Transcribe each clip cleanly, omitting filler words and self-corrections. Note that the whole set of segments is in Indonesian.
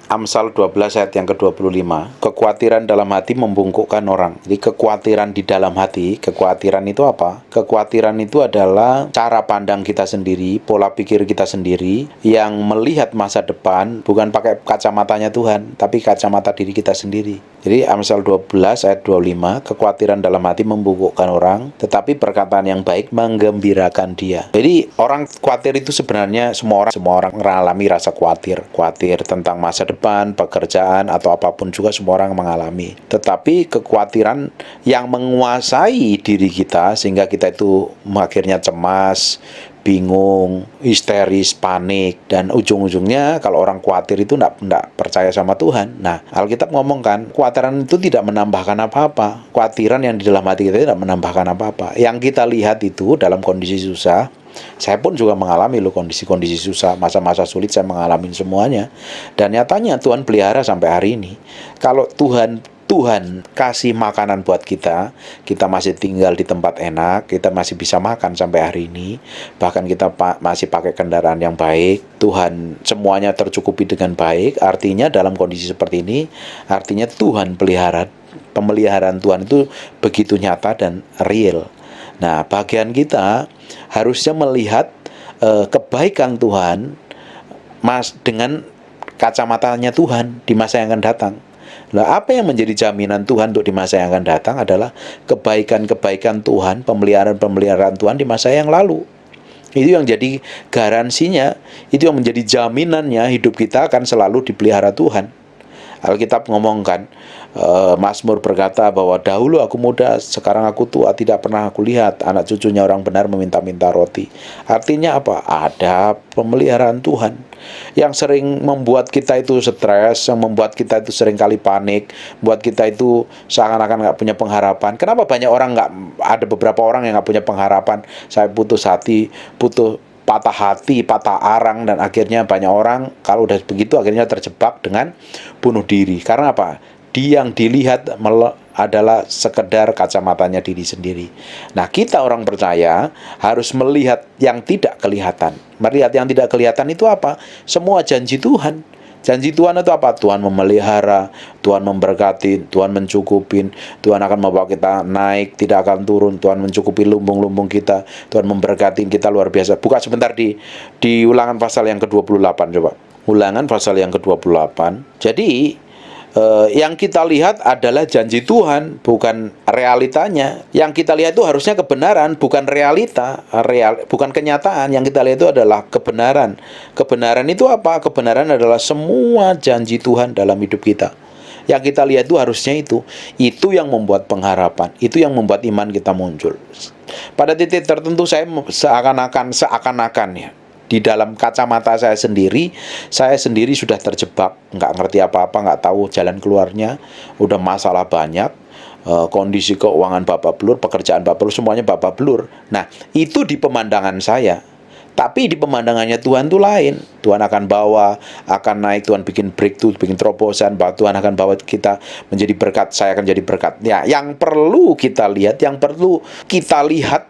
Amsal 12 ayat yang ke-25, kekhawatiran dalam hati membungkukkan orang. Jadi kekhawatiran di dalam hati, kekhawatiran itu apa? Kekhawatiran itu adalah cara pandang kita sendiri, pola pikir kita sendiri, yang melihat masa depan bukan pakai kacamatanya Tuhan, tapi kacamata diri kita sendiri. Jadi Amsal 12 ayat 25, kekhawatiran dalam hati membungkukkan orang, tetapi perkataan yang baik menggembirakan dia. Jadi orang khawatir itu sebenarnya semua orang mengalami rasa khawatir tentang masa depan, pekerjaan, atau apapun juga semua orang mengalami. Tetapi kekhawatiran yang menguasai diri kita sehingga kita itu akhirnya cemas, bingung, histeris, panik, dan ujung-ujungnya kalau orang khawatir itu tidak percaya sama Tuhan. Nah, Alkitab ngomongkan, kekhawatiran itu tidak menambahkan apa-apa. Kekhawatiran yang di dalam hati kita tidak menambahkan apa-apa. Yang kita lihat itu dalam kondisi susah, saya pun juga mengalami loh kondisi-kondisi susah, masa-masa sulit saya mengalami semuanya. Dan nyatanya Tuhan pelihara sampai hari ini. Kalau Tuhan kasih makanan buat kita masih tinggal di tempat enak, kita masih bisa makan sampai hari ini, bahkan kita masih pakai kendaraan yang baik, Tuhan semuanya tercukupi dengan baik. Artinya dalam kondisi seperti ini, artinya Tuhan pemeliharaan Tuhan itu begitu nyata dan real. Nah, bagian kita harusnya melihat kebaikan Tuhan dengan kacamatanya Tuhan di masa yang akan datang. Nah, apa yang menjadi jaminan Tuhan untuk di masa yang akan datang adalah kebaikan-kebaikan Tuhan, pemeliharaan Tuhan di masa yang lalu. Itu yang jadi garansinya, itu yang menjadi jaminannya hidup kita akan selalu dipelihara Tuhan. Alkitab ngomongkan, Mazmur berkata bahwa dahulu aku muda, sekarang aku tua, tidak pernah aku lihat anak cucunya orang benar meminta-minta roti. Artinya apa? Ada pemeliharaan Tuhan yang sering membuat kita itu stres, yang membuat kita itu sering kali panik, buat kita itu seakan-akan nggak punya pengharapan. Kenapa banyak orang ada beberapa orang yang nggak punya pengharapan? Saya putus hati, patah hati, patah arang, dan akhirnya banyak orang kalau udah begitu akhirnya terjebak dengan bunuh diri. Karena apa? Yang dilihat adalah sekedar kacamatanya diri sendiri. Nah, kita orang percaya harus melihat yang tidak kelihatan. Melihat yang tidak kelihatan itu apa? Semua janji Tuhan. Janji Tuhan itu apa? Tuhan memelihara, Tuhan memberkati, Tuhan mencukupin, Tuhan akan membawa kita naik, tidak akan turun, Tuhan mencukupi lumbung-lumbung kita, Tuhan memberkati kita luar biasa. Buka sebentar di Ulangan pasal yang ke-28 coba. Ulangan pasal yang ke-28. Jadi yang kita lihat adalah janji Tuhan, bukan realitanya. Yang kita lihat itu harusnya kebenaran, bukan realita, bukan kenyataan. Yang kita lihat itu adalah kebenaran. Kebenaran itu apa? Kebenaran adalah semua janji Tuhan dalam hidup kita. Yang kita lihat itu harusnya itu yang membuat pengharapan, itu yang membuat iman kita muncul. Pada titik tertentu saya seakan-akan ya, di dalam kacamata saya sendiri sudah terjebak, nggak ngerti apa-apa, nggak tahu jalan keluarnya, udah masalah banyak, kondisi keuangan babak belur, pekerjaan babak belur, semuanya babak belur. Nah, itu di pemandangan saya. Tapi di pemandangannya Tuhan itu lain. Tuhan akan bawa, akan naik, Tuhan bikin breakthrough, bikin terobosan, bahwa Tuhan akan bawa kita menjadi berkat, saya akan jadi berkat. Ya, yang perlu kita lihat,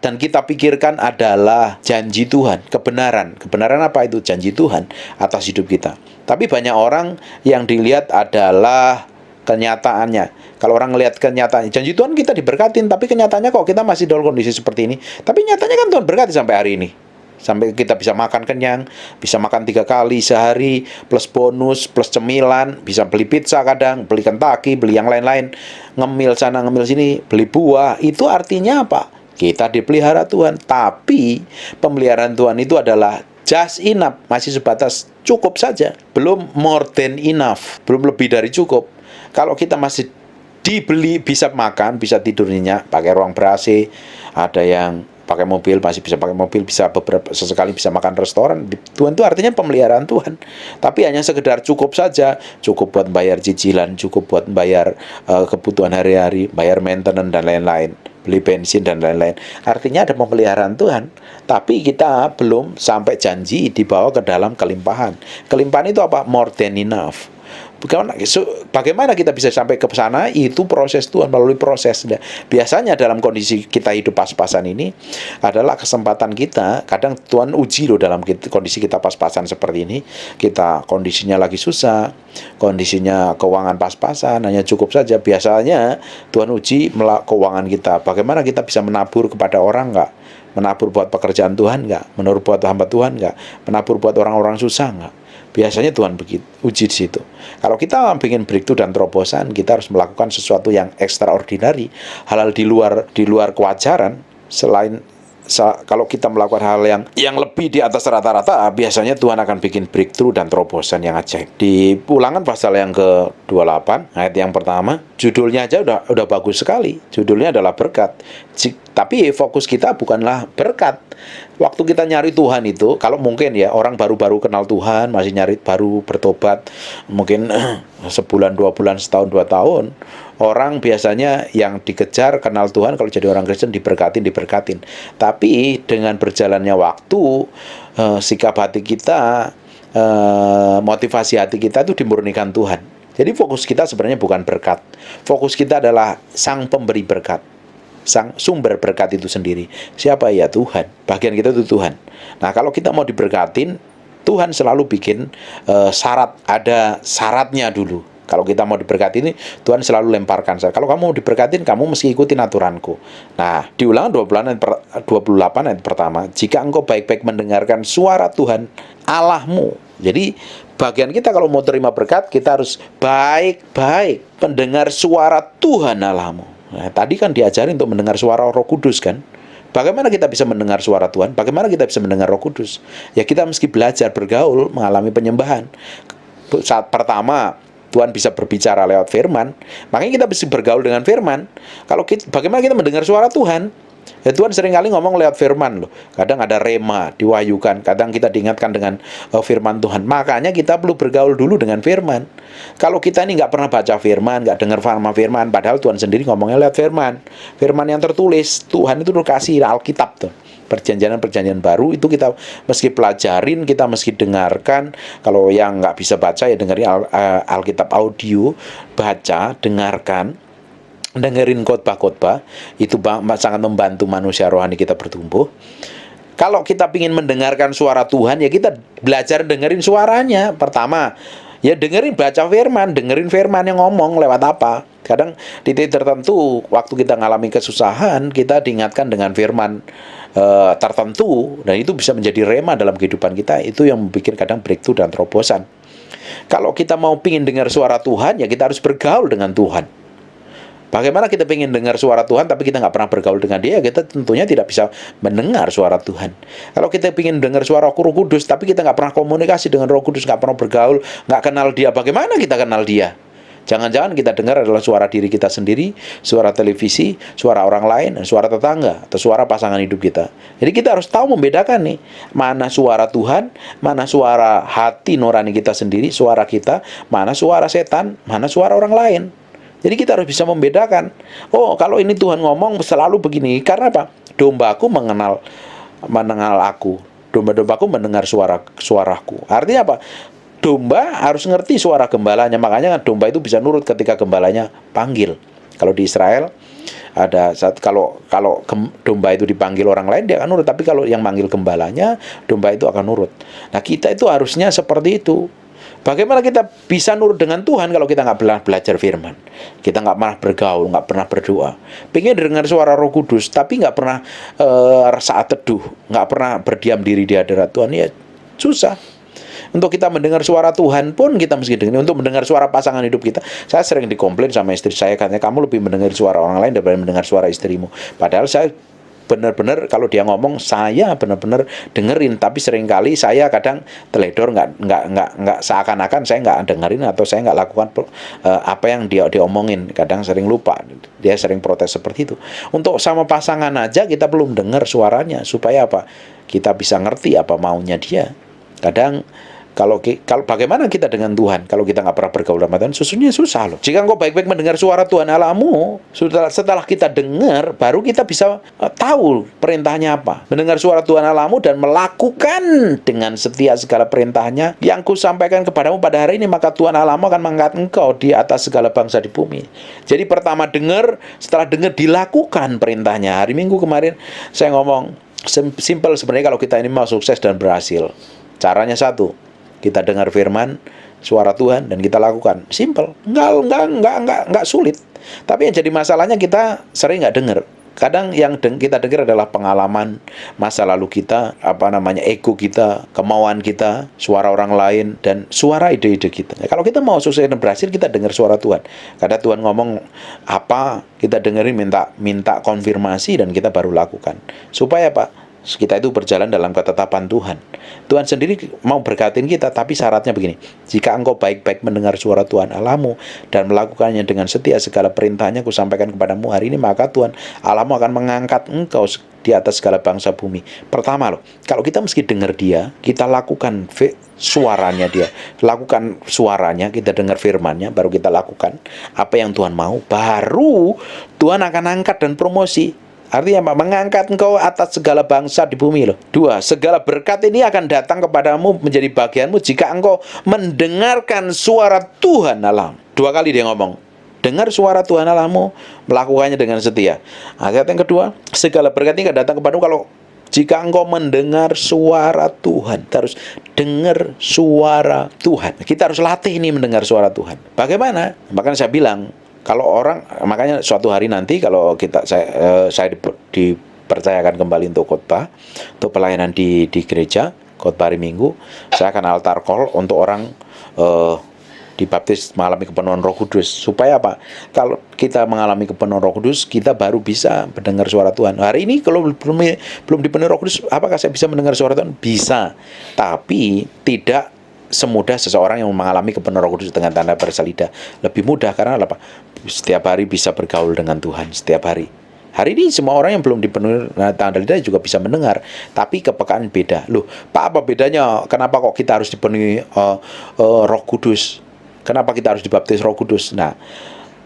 dan kita pikirkan adalah janji Tuhan, kebenaran. Kebenaran apa itu? Janji Tuhan atas hidup kita. Tapi banyak orang yang dilihat adalah kenyataannya. Kalau orang ngelihat kenyataannya, janji Tuhan kita diberkatin, tapi kenyataannya kok kita masih dalam kondisi seperti ini. Tapi nyatanya kan Tuhan berkati sampai hari ini. Sampai kita bisa makan kenyang, bisa makan 3 kali sehari, plus bonus, plus cemilan, bisa beli pizza kadang, beli Kentucky, beli yang lain-lain, ngemil sana, ngemil sini, beli buah. Itu artinya apa? Kita dipelihara Tuhan. Tapi pemeliharaan Tuhan itu adalah just enough, masih sebatas cukup saja, belum more than enough, belum lebih dari cukup. Kalau kita masih dibeli, bisa makan, bisa tidur nyenyak, pakai ruang ber-AC, ada yang pakai mobil, masih bisa pakai mobil, bisa sesekali bisa makan restoran. Tuhan itu artinya pemeliharaan Tuhan. Tapi hanya sekedar cukup saja, cukup buat bayar cicilan, cukup buat bayar kebutuhan hari-hari, bayar maintenance dan lain-lain, beli bensin dan lain-lain. Artinya ada pemeliharaan Tuhan, tapi kita belum sampai janji dibawa ke dalam kelimpahan. Kelimpahan itu apa? More than enough. Bagaimana kita bisa sampai ke sana? Itu proses Tuhan, melalui proses. Nah, biasanya dalam kondisi kita hidup pas-pasan ini adalah kesempatan kita. Kadang Tuhan uji loh dalam kondisi kita pas-pasan seperti ini. Kita kondisinya lagi susah, kondisinya keuangan pas-pasan, hanya cukup saja. Biasanya Tuhan uji keuangan kita. Bagaimana kita bisa menabur kepada orang nggak? Menabur buat pekerjaan Tuhan nggak? Menabur buat hamba Tuhan nggak? Menabur buat orang-orang susah nggak? Biasanya Tuhan begitu uji di situ. Kalau kita ingin breakthrough dan terobosan, kita harus melakukan sesuatu yang extraordinary, hal-hal di luar kewajaran. Kalau kita melakukan hal yang lebih di atas rata-rata, biasanya Tuhan akan bikin breakthrough dan terobosan yang ajaib. Di Ulangan pasal yang ke-28 ayat yang pertama, judulnya aja udah bagus sekali. Judulnya adalah berkat. Tapi fokus kita bukanlah berkat. Waktu kita nyari Tuhan itu, kalau mungkin ya orang baru-baru kenal Tuhan, masih nyari, baru bertobat, mungkin sebulan, 2 bulan, setahun, 2 tahun, orang biasanya yang dikejar kenal Tuhan kalau jadi orang Kristen diberkatin. Tapi dengan berjalannya waktu, sikap hati kita, motivasi hati kita itu dimurnikan Tuhan. Jadi fokus kita sebenarnya bukan berkat. Fokus kita adalah Sang Pemberi berkat, Sang sumber berkat itu sendiri. Siapa ya? Tuhan. Bagian kita itu Tuhan. Nah, kalau kita mau diberkatin, Tuhan selalu bikin syarat. Ada syaratnya dulu. Kalau kita mau diberkati ini, Tuhan selalu lemparkan. Kalau kamu mau diberkatin, kamu mesti ikutin aturanku. Nah, di Ulangan 28 ayat pertama, jika engkau baik-baik mendengarkan suara Tuhan Allahmu. Jadi, bagian kita kalau mau terima berkat, kita harus baik-baik mendengar suara Tuhan Allahmu. Nah, tadi kan diajarin untuk mendengar suara Roh Kudus kan. Bagaimana kita bisa mendengar suara Tuhan? Bagaimana kita bisa mendengar Roh Kudus? Ya kita mesti belajar bergaul, mengalami penyembahan. Saat pertama Tuhan bisa berbicara lewat firman, makanya kita mesti bergaul dengan firman. Bagaimana kita mendengar suara Tuhan? Ya Tuhan seringkali ngomong lewat firman loh. Kadang ada rema, diwahyukan. Kadang kita diingatkan dengan firman Tuhan. Makanya kita perlu bergaul dulu dengan firman. Kalau kita ini nggak pernah baca firman, nggak dengar firman, padahal Tuhan sendiri ngomongnya lewat firman. Firman yang tertulis, Tuhan itu kasih Alkitab tuh. Perjanjian baru itu kita mesti pelajarin, kita mesti dengarkan. Kalau yang nggak bisa baca ya dengerin Alkitab audio, baca, dengerin khotbah-khotbah. Itu sangat membantu manusia rohani kita bertumbuh. Kalau kita ingin mendengarkan suara Tuhan, ya kita belajar dengerin suaranya. Pertama, ya dengerin, baca firman, dengerin firman yang ngomong lewat apa. Kadang di titik tertentu, waktu kita ngalami kesusahan, kita diingatkan dengan firman tertentu, dan itu bisa menjadi rema dalam kehidupan kita. Itu yang membuat kadang breakthrough dan terobosan. Kalau kita mau pingin dengar suara Tuhan, ya kita harus bergaul dengan Tuhan. Bagaimana kita pengen dengar suara Tuhan tapi kita nggak pernah bergaul dengan Dia, kita tentunya tidak bisa mendengar suara Tuhan. Kalau kita pengen dengar suara Roh Kudus tapi kita nggak pernah komunikasi dengan Roh Kudus, nggak pernah bergaul, nggak kenal Dia, bagaimana kita kenal Dia? Jangan-jangan kita dengar adalah suara diri kita sendiri, suara televisi, suara orang lain, suara tetangga, atau suara pasangan hidup kita. Jadi kita harus tahu membedakan nih, mana suara Tuhan, mana suara hati nurani kita sendiri, suara kita, mana suara setan, mana suara orang lain. Jadi kita harus bisa membedakan. Oh, kalau ini Tuhan ngomong selalu begini. Karena apa? Dombaku mengenal aku. Domba-dombaku mendengar suaraku. Artinya apa? Domba harus ngerti suara gembalanya. Makanya domba itu bisa nurut ketika gembalanya panggil. Kalau di Israel ada kalau domba itu dipanggil orang lain dia akan nurut. Tapi kalau yang manggil gembalanya, domba itu akan nurut. Nah, kita itu harusnya seperti itu. Bagaimana kita bisa nurut dengan Tuhan kalau kita nggak pernah belajar firman? Kita nggak pernah bergaul, nggak pernah berdoa. Pengen dengar suara Roh Kudus, tapi nggak pernah saat teduh, nggak pernah berdiam diri di hadirat Tuhan, ya susah. Untuk kita mendengar suara Tuhan pun kita mesti dengar. Untuk mendengar suara pasangan hidup kita, saya sering dikomplain sama istri saya, katanya kamu lebih mendengar suara orang lain daripada mendengar suara istrimu. Padahal saya benar-benar kalau dia ngomong saya benar-benar dengerin, tapi seringkali saya kadang teledor, nggak seakan-akan saya nggak dengerin atau saya nggak lakukan apa yang dia omongin. Kadang sering lupa, dia sering protes seperti itu. Untuk sama pasangan aja kita belum dengar suaranya, supaya apa? Kita bisa ngerti apa maunya dia. Kadang Kalau bagaimana kita dengan Tuhan kalau kita nggak pernah bergaul sama Tuhan? Sesungguhnya susah loh. Jika engkau baik-baik mendengar suara Tuhan Allahmu, setelah kita dengar, baru kita bisa tahu perintahnya apa. Mendengar suara Tuhan Allahmu dan melakukan dengan setia segala perintahnya yang kusampaikan kepadamu pada hari ini, maka Tuhan Allahmu akan mengangkat engkau di atas segala bangsa di bumi. Jadi pertama dengar, setelah dengar dilakukan perintahnya. Hari Minggu kemarin saya ngomong simpel sebenarnya kalau kita ini mau sukses dan berhasil. Caranya satu, kita dengar firman, suara Tuhan, dan kita lakukan. Simple. Enggak sulit. Tapi yang jadi masalahnya kita sering nggak dengar. Kadang yang kita dengar adalah pengalaman masa lalu kita, ego kita, kemauan kita, suara orang lain, dan suara ide-ide kita. Kalau kita mau sukses dan berhasil, kita dengar suara Tuhan. Kadang Tuhan ngomong apa, kita dengerin, minta konfirmasi, dan kita baru lakukan. Supaya apa? Kita itu berjalan dalam ketetapan Tuhan. Tuhan sendiri mau berkatin kita, tapi syaratnya begini: jika engkau baik-baik mendengar suara Tuhan Allahmu dan melakukannya dengan setia segala perintahnya kusampaikan kepadamu hari ini, maka Tuhan Allahmu akan mengangkat engkau di atas segala bangsa bumi. Pertama loh, kalau kita mesti dengar dia, kita lakukan suaranya dia, lakukan suaranya, kita dengar firmannya, baru kita lakukan apa yang Tuhan mau, baru Tuhan akan angkat dan promosi. Artinya apa? Mengangkat engkau atas segala bangsa di bumi loh. 2, segala berkat ini akan datang kepadamu menjadi bagianmu jika engkau mendengarkan suara Tuhan Allah. 2 kali dia ngomong, dengar suara Tuhan Allahmu, melakukannya dengan setia. Ayat yang kedua, segala berkat ini akan datang kepadamu kalau jika engkau mendengar suara Tuhan. Kita harus dengar suara Tuhan. Kita harus latih ini mendengar suara Tuhan. Bagaimana? Makanya saya bilang, kalau orang, makanya suatu hari nanti kalau saya dipercayakan kembali untuk khotbah, untuk pelayanan di gereja, khotbah hari Minggu, saya akan altar call untuk orang dibaptis mengalami kepenuhan Roh Kudus. Supaya apa? Kalau kita mengalami kepenuhan Roh Kudus, kita baru bisa mendengar suara Tuhan. Hari ini kalau belum dipenuhi Roh Kudus, apakah saya bisa mendengar suara Tuhan? Bisa, tapi tidak semudah seseorang yang mengalami kepenuhan Roh Kudus dengan tanda bersalida. Lebih mudah karena apa? Setiap hari bisa bergaul dengan Tuhan, setiap hari. Hari ini semua orang yang belum dipenuhi tanda lidah juga bisa mendengar, tapi kepekaan beda. Loh, Pak, apa bedanya? Kenapa kok kita harus dipenuhi Roh Kudus? Kenapa kita harus dibaptis Roh Kudus? Nah,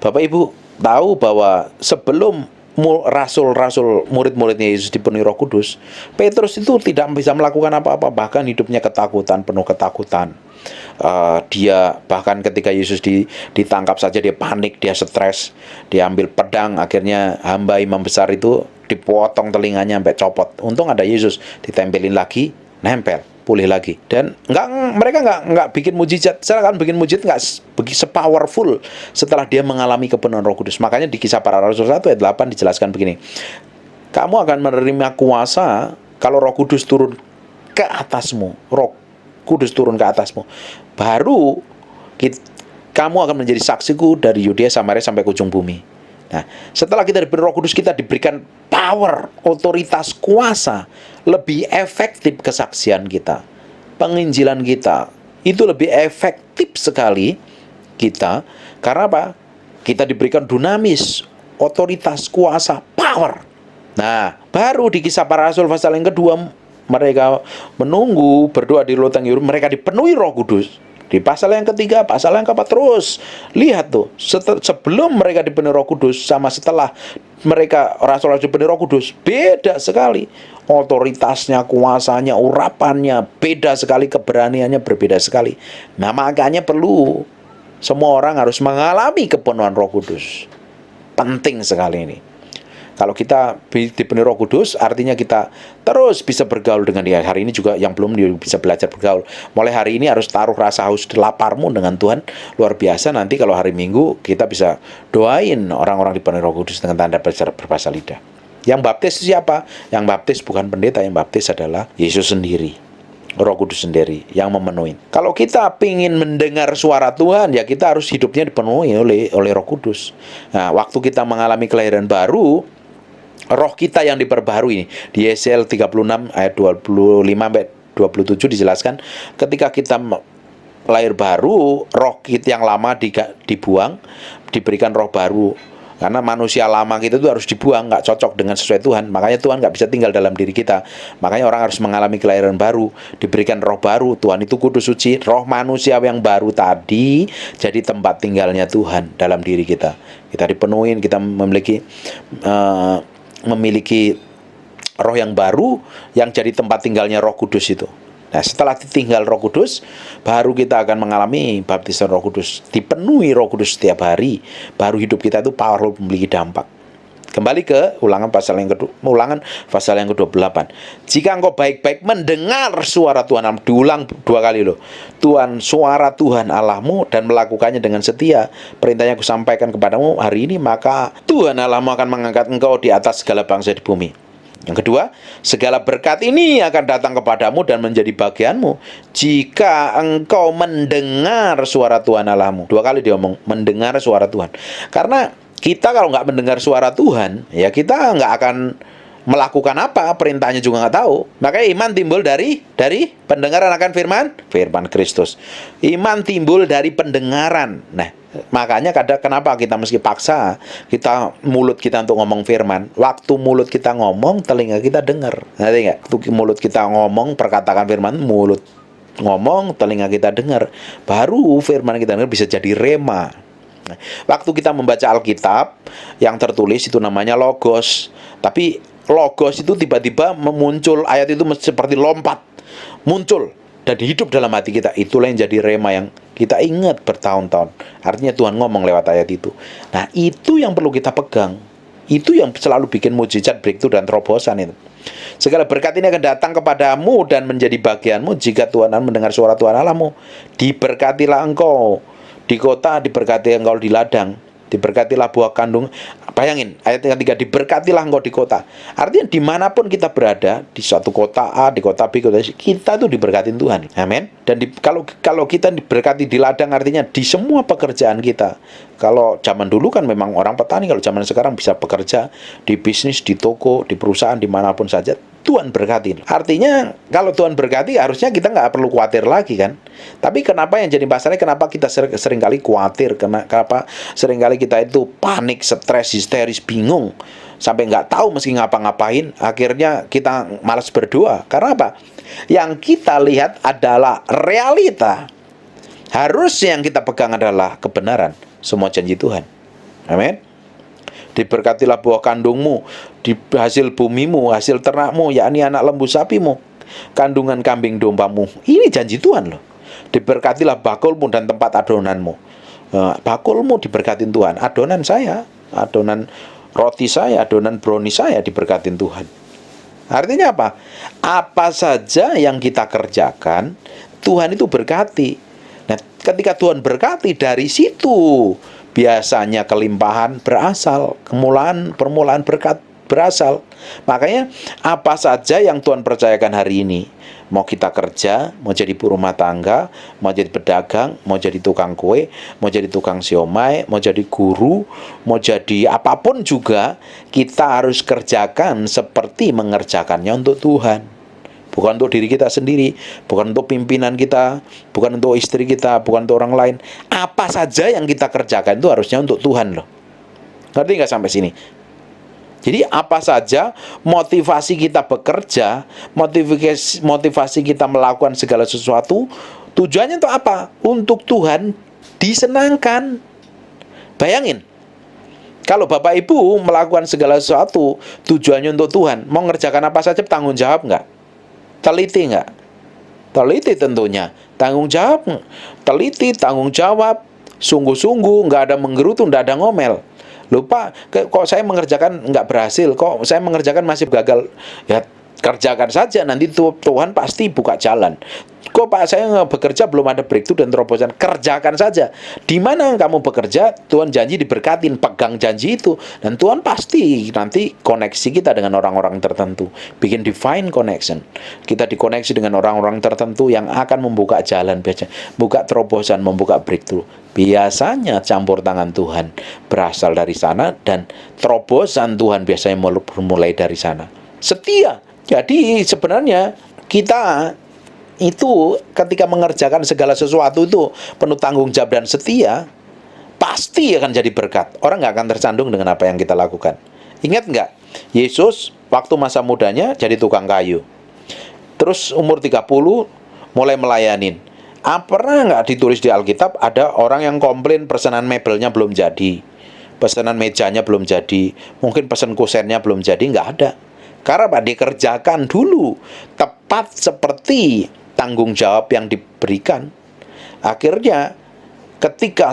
Bapak Ibu tahu bahwa sebelum rasul-rasul murid-muridnya Yesus dipenuhi Roh Kudus, Petrus itu tidak bisa melakukan apa-apa, bahkan hidupnya ketakutan, penuh ketakutan. Dia bahkan ketika Yesus ditangkap saja dia panik, dia stres, dia ambil pedang, akhirnya hamba imam besar itu dipotong telinganya sampai copot. Untung ada Yesus, ditempelin lagi, nempel, pulih lagi. Dan mereka nggak bikin mujizat. Saya kan bikin mujizat nggak sepowerful setelah dia mengalami kepenuhan Roh Kudus. Makanya di Kisah Para Rasul 1 ayat 8 dijelaskan begini, kamu akan menerima kuasa kalau Roh Kudus turun ke atasmu. Roh Kudus turun ke atasmu, baru kamu akan menjadi saksiku dari Yudea, Samaria sampai ke ujung bumi. Nah, setelah kita diberi Roh Kudus, kita diberikan power, otoritas, kuasa, lebih efektif kesaksian kita, penginjilan kita itu lebih efektif sekali kita. Karena apa? Kita diberikan dunamis, otoritas, kuasa, power. Nah, baru di Kisah Para Rasul pasal yang kedua, mereka menunggu, berdoa di loteng Yordan, mereka dipenuhi Roh Kudus. Di pasal yang ketiga, pasal yang keempat, terus lihat tuh, sebelum mereka dipenuhi Roh Kudus sama setelah mereka rasul-rasul dipenuhi Roh Kudus, beda sekali. Otoritasnya, kuasanya, urapannya beda sekali, keberaniannya berbeda sekali. Nah, makanya perlu semua orang harus mengalami kepenuhan Roh Kudus. Penting sekali ini. Kalau kita dipenuhi Roh Kudus, artinya kita terus bisa bergaul dengan dia. Hari ini juga yang belum bisa belajar bergaul. Mulai hari ini harus taruh rasa haus laparmu dengan Tuhan. Luar biasa, nanti kalau hari Minggu kita bisa doain orang-orang dipenuhi Roh Kudus dengan tanda berbahasa lidah. Yang baptis siapa? Yang baptis bukan pendeta, yang baptis adalah Yesus sendiri. Roh Kudus sendiri yang memenuhi. Kalau kita ingin mendengar suara Tuhan, ya kita harus hidupnya dipenuhi oleh Roh Kudus. Nah, waktu kita mengalami kelahiran baru, roh kita yang diperbaharui. Di Yesaya 36 ayat 25 sampai 27 dijelaskan, ketika kita lahir baru, roh kita yang lama dibuang, diberikan roh baru, Karena manusia lama kita itu harus dibuang, nggak cocok dengan sesuai Tuhan. Makanya Tuhan nggak bisa tinggal dalam diri kita. Makanya orang harus mengalami kelahiran baru, diberikan roh baru. Tuhan itu kudus suci. Roh manusia yang baru tadi jadi tempat tinggalnya Tuhan dalam diri kita. Kita dipenuhin, kita memiliki roh yang baru yang jadi tempat tinggalnya Roh Kudus itu. Nah, setelah ditinggal Roh Kudus, baru kita akan mengalami baptisan Roh Kudus. Dipenuhi Roh Kudus setiap hari, baru hidup kita itu powerful, memiliki dampak. Kembali ke Ulangan pasal yang ke-28. Jika engkau baik-baik mendengar suara Tuhan Allahmu, diulang 2 kali loh. Tuhan, suara Tuhan Allahmu dan melakukannya dengan setia. Perintahnya aku sampaikan kepadamu hari ini, maka Tuhan Allahmu akan mengangkat engkau di atas segala bangsa di bumi. Yang kedua, segala berkat ini akan datang kepadamu dan menjadi bagianmu jika engkau mendengar suara Tuhan Allahmu. 2 kali dia ngomong, mendengar suara Tuhan. Karena kita kalau nggak mendengar suara Tuhan, ya kita nggak akan melakukan apa, perintahnya juga nggak tahu. Makanya iman timbul dari pendengaran akan firman Kristus. Iman timbul dari pendengaran. Nah, makanya kenapa kita mesti paksa mulut kita untuk ngomong firman. Waktu mulut kita ngomong, telinga kita dengar. Ngerti nggak? Waktu mulut kita ngomong, perkatakan firman, mulut ngomong, telinga kita dengar. Baru firman kita dengar bisa jadi rema. Nah, waktu kita membaca Alkitab, yang tertulis itu namanya logos. Tapi logos itu tiba-tiba memuncul, ayat itu seperti lompat, muncul dan hidup dalam hati kita. Itulah yang jadi rema yang kita ingat bertahun-tahun. Artinya Tuhan ngomong lewat ayat itu. Nah, itu yang perlu kita pegang. Itu yang selalu bikin mujizat, breakthrough, dan terobosan itu. Segala berkat ini akan datang kepadamu dan menjadi bagianmu jika Tuhan mendengar suara Tuhan Allahmu. Diberkatilah engkau di kota, diberkati engkau di ladang, diberkatilah buah kandung. Bayangin, ayat yang ketiga, diberkatilah engkau di kota. Artinya dimanapun kita berada, di suatu kota A, di kota B, kita tuh diberkatin Tuhan. Amin. Dan kalau kita diberkati di ladang, artinya di semua pekerjaan kita. Kalau zaman dulu kan memang orang petani, kalau zaman sekarang bisa bekerja di bisnis, di toko, di perusahaan, dimanapun saja. Tuhan berkati. Artinya kalau Tuhan berkati, harusnya kita nggak perlu khawatir lagi kan. Tapi kenapa yang jadi masalahnya, kenapa kita seringkali khawatir, kenapa seringkali kita itu panik, stres, histeris, bingung, sampai nggak tahu mesti ngapa-ngapain, akhirnya kita malas berdoa. Karena apa? Yang kita lihat adalah realita. Harusnya yang kita pegang adalah kebenaran, semua janji Tuhan. Amin. Diberkatilah buah kandungmu, di hasil bumimu, hasil ternakmu, yakni anak lembu sapimu, kandungan kambing dombamu. Ini janji Tuhan loh. Diberkatilah bakulmu dan tempat adonanmu. Bakulmu diberkatin Tuhan. Adonan saya, adonan roti saya, adonan brownie saya diberkatin Tuhan. Artinya apa? Apa saja yang kita kerjakan, Tuhan itu berkati. Nah, ketika Tuhan berkati, dari situ biasanya kelimpahan berasal, permulaan berkat berasal. Makanya apa saja yang Tuhan percayakan hari ini, mau kita kerja, mau jadi ibu rumah tangga, mau jadi pedagang, mau jadi tukang kue, mau jadi tukang siomay, mau jadi guru, mau jadi apapun juga, kita harus kerjakan seperti mengerjakannya untuk Tuhan. Bukan untuk diri kita sendiri, bukan untuk pimpinan kita, bukan untuk istri kita, bukan untuk orang lain. Apa saja yang kita kerjakan itu harusnya untuk Tuhan loh. Ngerti nggak sampai sini? Jadi apa saja motivasi kita bekerja, motivasi kita melakukan segala sesuatu, tujuannya untuk apa? Untuk Tuhan disenangkan. Bayangin, kalau Bapak Ibu melakukan segala sesuatu, tujuannya untuk Tuhan, mau ngerjakan apa saja, tanggung jawab nggak? Teliti nggak? Teliti tentunya. Tanggung jawab, teliti, tanggung jawab, sungguh-sungguh, nggak ada menggerutu, nggak ada ngomel. Lupa, kok saya mengerjakan nggak berhasil, kok saya mengerjakan masih gagal. Ya, kerjakan saja, nanti Tuhan pasti buka jalan. Kok Pak, saya bekerja belum ada breakthrough dan terobosan. Kerjakan saja. Di mana kamu bekerja, Tuhan janji diberkatin, pegang janji itu. Dan Tuhan pasti nanti koneksi kita dengan orang-orang tertentu. Bikin divine connection. Kita dikoneksi dengan orang-orang tertentu yang akan membuka jalan, biasanya buka terobosan, membuka breakthrough. Biasanya campur tangan Tuhan berasal dari sana, dan terobosan Tuhan biasanya mulai dari sana. Setia. Jadi sebenarnya kita itu ketika mengerjakan segala sesuatu itu penuh tanggung jawab dan setia, pasti akan jadi berkat. Orang nggak akan tersandung dengan apa yang kita lakukan. Ingat nggak? Yesus waktu masa mudanya jadi tukang kayu. Terus umur 30 mulai melayanin. Pernah nggak ditulis di Alkitab ada orang yang komplain pesanan mebelnya belum jadi, pesanan mejanya belum jadi, mungkin pesan kusennya belum jadi? Nggak ada. Karena Pak dikerjakan dulu tepat seperti tanggung jawab yang diberikan. Akhirnya ketika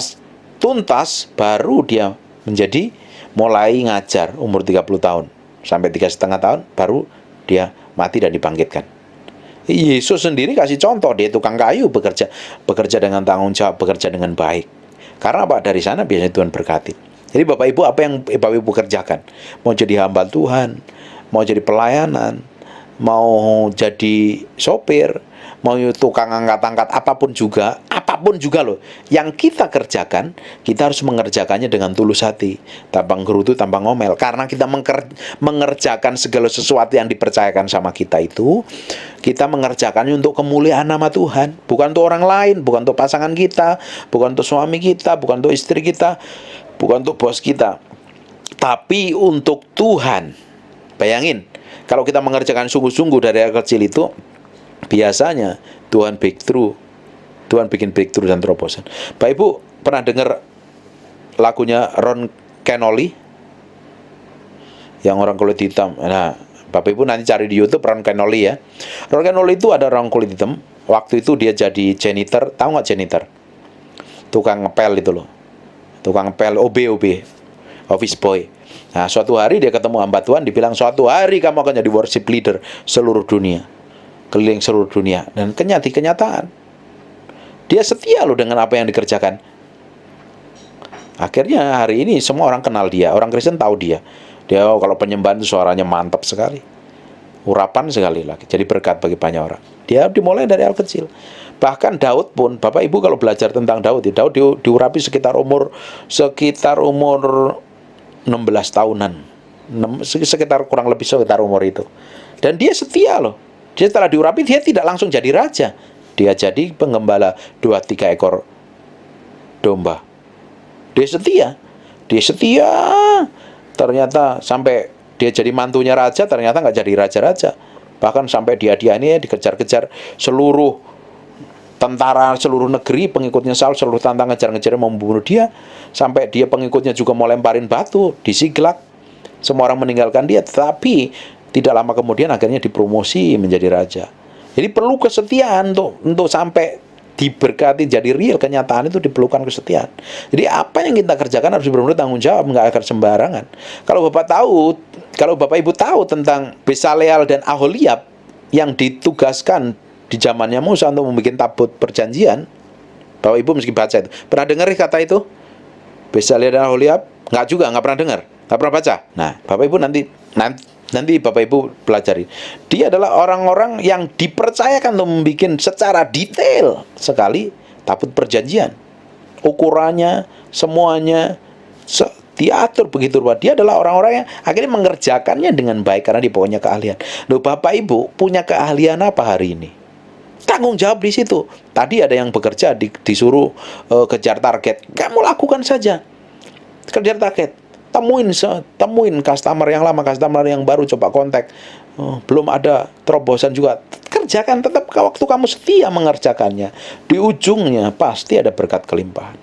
tuntas baru dia menjadi mulai ngajar umur 30 tahun sampai 3,5 tahun baru dia mati dan dibangkitkan. Yesus sendiri kasih contoh, dia tukang kayu, bekerja dengan tanggung jawab, bekerja dengan baik. Karena Pak dari sana biasanya Tuhan berkati. Jadi Bapak Ibu, apa yang Bapak Ibu kerjakan? Mau jadi hamba Tuhan, mau jadi pelayanan, mau jadi sopir, mau tukang angkat-angkat, apapun juga loh. Yang kita kerjakan, kita harus mengerjakannya dengan tulus hati, tanpa gerutu, tanpa ngomel. Karena kita mengerjakan segala sesuatu yang dipercayakan sama kita itu, kita mengerjakannya untuk kemuliaan nama Tuhan, bukan untuk orang lain, bukan untuk pasangan kita, bukan untuk suami kita, bukan untuk istri kita, bukan untuk bos kita, tapi untuk Tuhan. Bayangin, kalau kita mengerjakan sungguh-sungguh dari kecil itu, biasanya Tuhan bikin breakthrough dan terobosan. Bapak Ibu pernah dengar lagunya Ron Kenoly yang orang kulit hitam? Nah, Bapak Ibu nanti cari di YouTube Ron Kenoly ya. Ron Kenoly itu ada orang kulit hitam. Waktu itu dia jadi janitor. Tahu nggak janitor? Tukang ngepel itu loh. Tukang ngepel, OB, office boy. Nah, suatu hari dia ketemu hamba Tuhan, dibilang suatu hari kamu akan jadi worship leader seluruh dunia, keliling seluruh dunia. Dan kenyataan, dia setia loh dengan apa yang dikerjakan. Akhirnya hari ini semua orang kenal dia, orang Kristen tahu dia. Dia kalau penyembahan itu suaranya mantap sekali, urapan sekali lagi, jadi berkat bagi banyak orang. Dia dimulai dari hal kecil. Bahkan Daud pun, Bapak Ibu kalau belajar tentang Daud, Daud diurapi sekitar umur 16 tahunan, sekitar kurang lebih sekitar umur itu. Dan dia setia loh. Dia setelah diurapi, dia tidak langsung jadi raja. Dia jadi penggembala 2-3 ekor domba. Dia setia. Ternyata sampai dia jadi mantunya raja, ternyata nggak jadi raja-raja. Bahkan sampai dia ini dikejar-kejar seluruh tentara, seluruh negeri, pengikutnya Saul, seluruh tentara ngejar-ngejar membunuh dia. Sampai dia pengikutnya juga mau lemparin batu di Siglak. Semua orang meninggalkan dia, tetapi tidak lama kemudian akhirnya dipromosi menjadi raja. Jadi perlu kesetiaan untuk sampai diberkati jadi real, kenyataan itu diperlukan kesetiaan. Jadi apa yang kita kerjakan harus benar-benar tanggung jawab, nggak akan sembarangan. Kalau Bapak Ibu tahu tentang Besaleel dan Aholiab yang ditugaskan di zamannya Musa untuk membuat tabut perjanjian, Bapak Ibu mesti baca itu. Pernah dengar kata itu? Besaleel dan Aholiab? Nggak pernah dengar, nggak pernah baca. Nah, Bapak Ibu nanti Bapak Ibu pelajari. Dia adalah orang-orang yang dipercayakan untuk membuat secara detail sekali tabut perjanjian. Ukurannya, semuanya diatur begitu rupa. Dia adalah orang-orang yang akhirnya mengerjakannya dengan baik karena dia punya keahlian. Loh, Bapak Ibu punya keahlian apa hari ini? Tanggung jawab di situ. Tadi ada yang bekerja disuruh kejar target. Kamu lakukan saja. Kejar target. Temuin customer yang lama, customer yang baru, coba kontak. Belum ada terobosan juga. Kerjakan tetap waktu kamu setia mengerjakannya. Di ujungnya pasti ada berkat kelimpahan.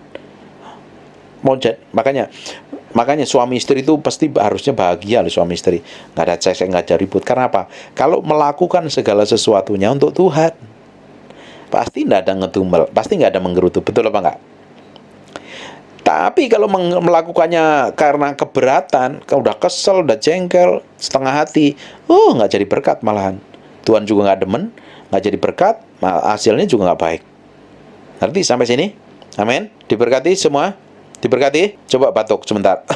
Makanya suami istri itu pasti harusnya bahagia loh, suami istri. Nggak ada cekcok, nggak ada ribut. Karena apa? Kalau melakukan segala sesuatunya untuk Tuhan, pasti nggak ada ngedumel, pasti nggak ada menggerutu. Betul apa enggak? Tapi kalau melakukannya karena keberatan, udah kesel, udah jengkel, setengah hati, nggak jadi berkat malahan. Tuhan juga nggak demen, nggak jadi berkat, hasilnya juga nggak baik. Ngerti sampai sini? Amin. Diberkati semua? Diberkati? Coba batuk sebentar.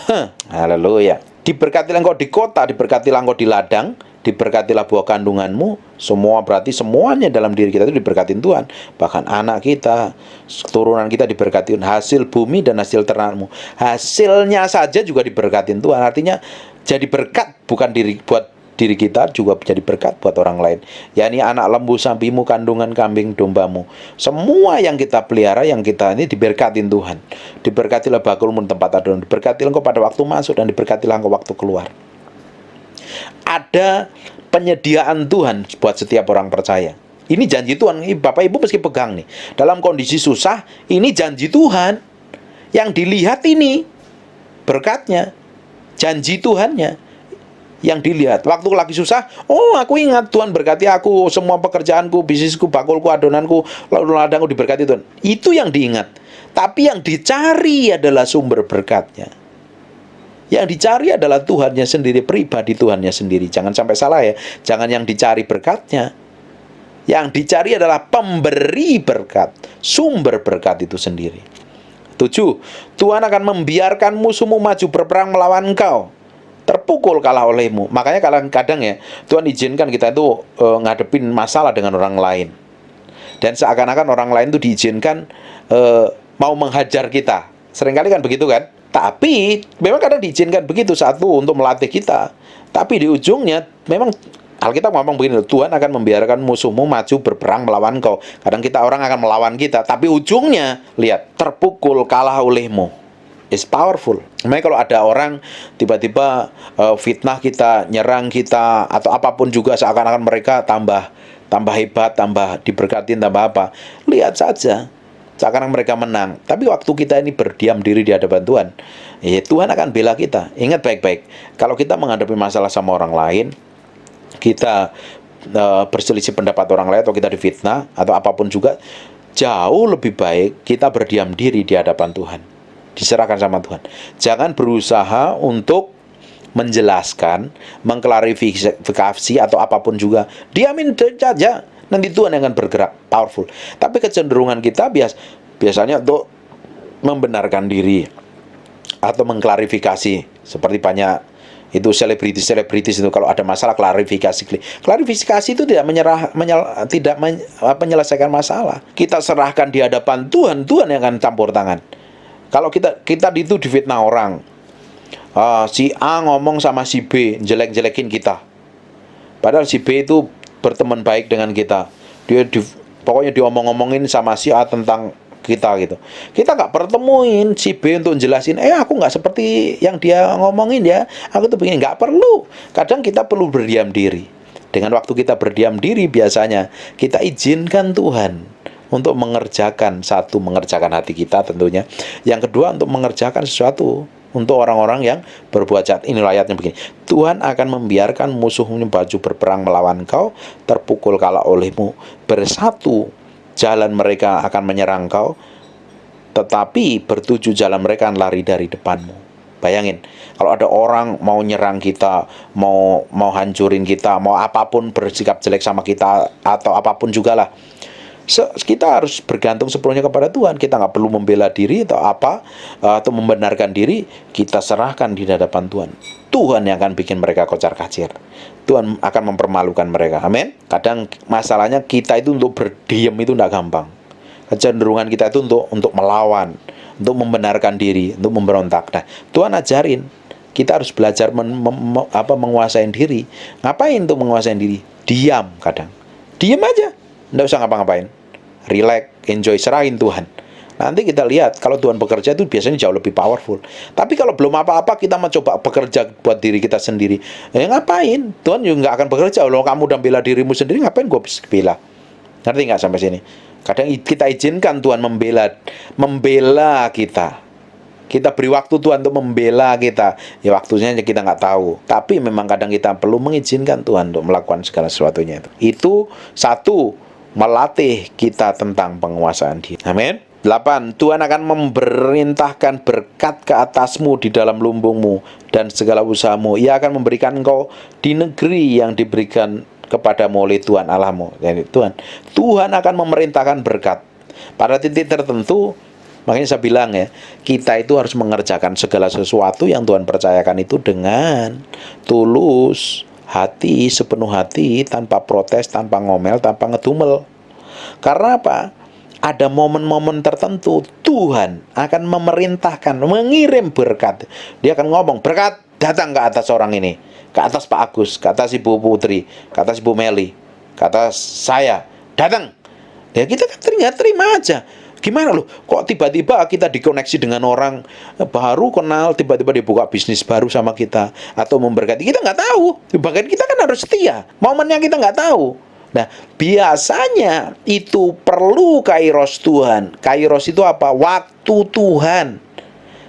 Haleluya. Diberkatilah engkau di kota, diberkatilah engkau di ladang, diberkatilah buah kandunganmu. Semua berarti semuanya dalam diri kita itu diberkatin Tuhan. Bahkan anak kita, keturunan kita diberkatin, hasil bumi dan hasil ternakmu. Hasilnya saja juga diberkatin Tuhan. Artinya jadi berkat bukan buat diri kita juga menjadi berkat buat orang lain. yakni anak lembu sapimu, kandungan kambing dombamu. Semua yang kita pelihara, yang kita ini diberkatin Tuhan. Diberkatilah bakulmu tempat aduan, diberkatilah engkau pada waktu masuk, dan diberkatilah engkau waktu keluar. Ada penyediaan Tuhan buat setiap orang percaya. Ini janji Tuhan. Bapak Ibu mesti pegang nih. Dalam kondisi susah, ini janji Tuhan. Yang dilihat ini berkatnya, janji Tuhannya yang dilihat. Waktu lagi susah, oh aku ingat Tuhan berkati aku, semua pekerjaanku, bisnisku, bakulku, adonanku, lalu ladangku diberkati Tuhan. Itu yang diingat. Tapi yang dicari adalah sumber berkatnya. Yang dicari adalah Tuhannya sendiri, pribadi Tuhannya sendiri. Jangan sampai salah ya. Jangan yang dicari berkatnya. Yang dicari adalah pemberi berkat, sumber berkat itu sendiri. 7. Tuhan akan membiarkan musuhmu maju berperang melawan engkau, terpukul kalah olehmu. Makanya kadang-kadang ya, Tuhan izinkan kita itu ngadepin masalah dengan orang lain. Dan seakan-akan orang lain itu diizinkan mau menghajar kita. Seringkali kan begitu kan? Tapi memang kadang diizinkan begitu, satu untuk melatih kita. Tapi di ujungnya memang Alkitab ngomong begini, Tuhan akan membiarkan musuhmu maju berperang melawan kau. Kadang kita orang akan melawan kita, tapi ujungnya lihat, terpukul kalah olehmu. It's powerful. Makanya kalau ada orang tiba-tiba fitnah kita, nyerang kita, atau apapun juga, seakan-akan mereka tambah hebat, tambah diberkatin, tambah apa, lihat saja, seakan-akan mereka menang. Tapi waktu kita ini berdiam diri di hadapan Tuhan, Tuhan akan bela kita. Ingat baik-baik, kalau kita menghadapi masalah sama orang lain, kita berselisih pendapat orang lain, atau kita difitnah, atau apapun juga, jauh lebih baik kita berdiam diri di hadapan Tuhan, diserahkan sama Tuhan. Jangan berusaha untuk menjelaskan, mengklarifikasi, atau apapun juga. Diamin saja, nanti Tuhan yang akan bergerak, powerful. Tapi kecenderungan kita biasanya untuk membenarkan diri atau mengklarifikasi, seperti banyak itu selebritis itu kalau ada masalah klarifikasi itu tidak menyelesaikan masalah. Kita serahkan di hadapan Tuhan, Tuhan yang akan campur tangan. Kalau kita itu difitnah orang, si A ngomong sama si B, jelek-jelekin kita, padahal si B itu berteman baik dengan kita, pokoknya diomong-ngomongin sama si A tentang kita gitu. Kita nggak pertemuin si B untuk jelasin, aku nggak seperti yang dia ngomongin ya, aku tuh begini. Nggak perlu. Kadang kita perlu berdiam diri. Dengan waktu kita berdiam diri, biasanya kita izinkan Tuhan untuk mengerjakan hati kita tentunya. Yang kedua, untuk mengerjakan sesuatu untuk orang-orang yang berbuat jahat. Ini ayatnya begini, Tuhan akan membiarkan musuhmu baju berperang melawan kau, terpukul kalah olehmu. Bersatu jalan mereka akan menyerang kau, tetapi bertujuh jalan mereka akan lari dari depanmu. Bayangin, kalau ada orang mau nyerang kita, mau hancurin kita, mau apapun, bersikap jelek sama kita, atau apapun juga lah, kita harus bergantung sepenuhnya kepada Tuhan. Kita nggak perlu membela diri atau atau membenarkan diri. Kita serahkan di hadapan Tuhan. Tuhan yang akan bikin mereka kocar-kacir. Tuhan akan mempermalukan mereka. Amin. Kadang masalahnya kita itu untuk berdiam itu tidak gampang. Kecenderungan kita itu untuk melawan, untuk membenarkan diri, untuk memberontak. Nah, Tuhan ajarin kita harus belajar menguasai diri. Ngapain untuk menguasai diri? Diam kadang. Diam aja. Nggak usah ngapa-ngapain. Relax, enjoy, serahin Tuhan. Nanti kita lihat, kalau Tuhan bekerja itu biasanya jauh lebih powerful. Tapi kalau belum apa-apa, kita mencoba bekerja buat diri kita sendiri, ngapain? Tuhan juga nggak akan bekerja. Kalau kamu udah bela dirimu sendiri, ngapain gue bela? Ngerti nggak sampai sini? Kadang kita izinkan Tuhan membela kita. Kita beri waktu Tuhan untuk membela kita. Ya waktunya kita nggak tahu. Tapi memang kadang kita perlu mengizinkan Tuhan untuk melakukan segala sesuatunya itu. Itu satu, melatih kita tentang penguasaan diri. Amin. 8. Tuhan akan memerintahkan berkat ke atasmu di dalam lumbungmu dan segala usahamu. Ia akan memberikan engkau di negeri yang diberikan kepadamu oleh Tuhan Allahmu. Jadi Tuhan akan memerintahkan berkat pada titik tertentu. Makanya saya bilang ya, kita itu harus mengerjakan segala sesuatu yang Tuhan percayakan itu dengan tulus hati, sepenuh hati, tanpa protes, tanpa ngomel, tanpa ngedumel. Karena apa? Ada momen-momen tertentu Tuhan akan memerintahkan, mengirim berkat. Dia akan ngomong, berkat datang ke atas orang ini. ke atas Pak Agus, ke atas Ibu Putri, ke atas Ibu Meli, ke atas saya, datang. Ya kita kan terima aja. Gimana loh, kok tiba-tiba kita dikoneksi dengan orang baru kenal, tiba-tiba dibuka bisnis baru sama kita, atau memberkati, kita nggak tahu. Bahkan kita kan harus setia, momennya kita nggak tahu. Nah, biasanya itu perlu kairos Tuhan. Kairos itu apa? Waktu Tuhan.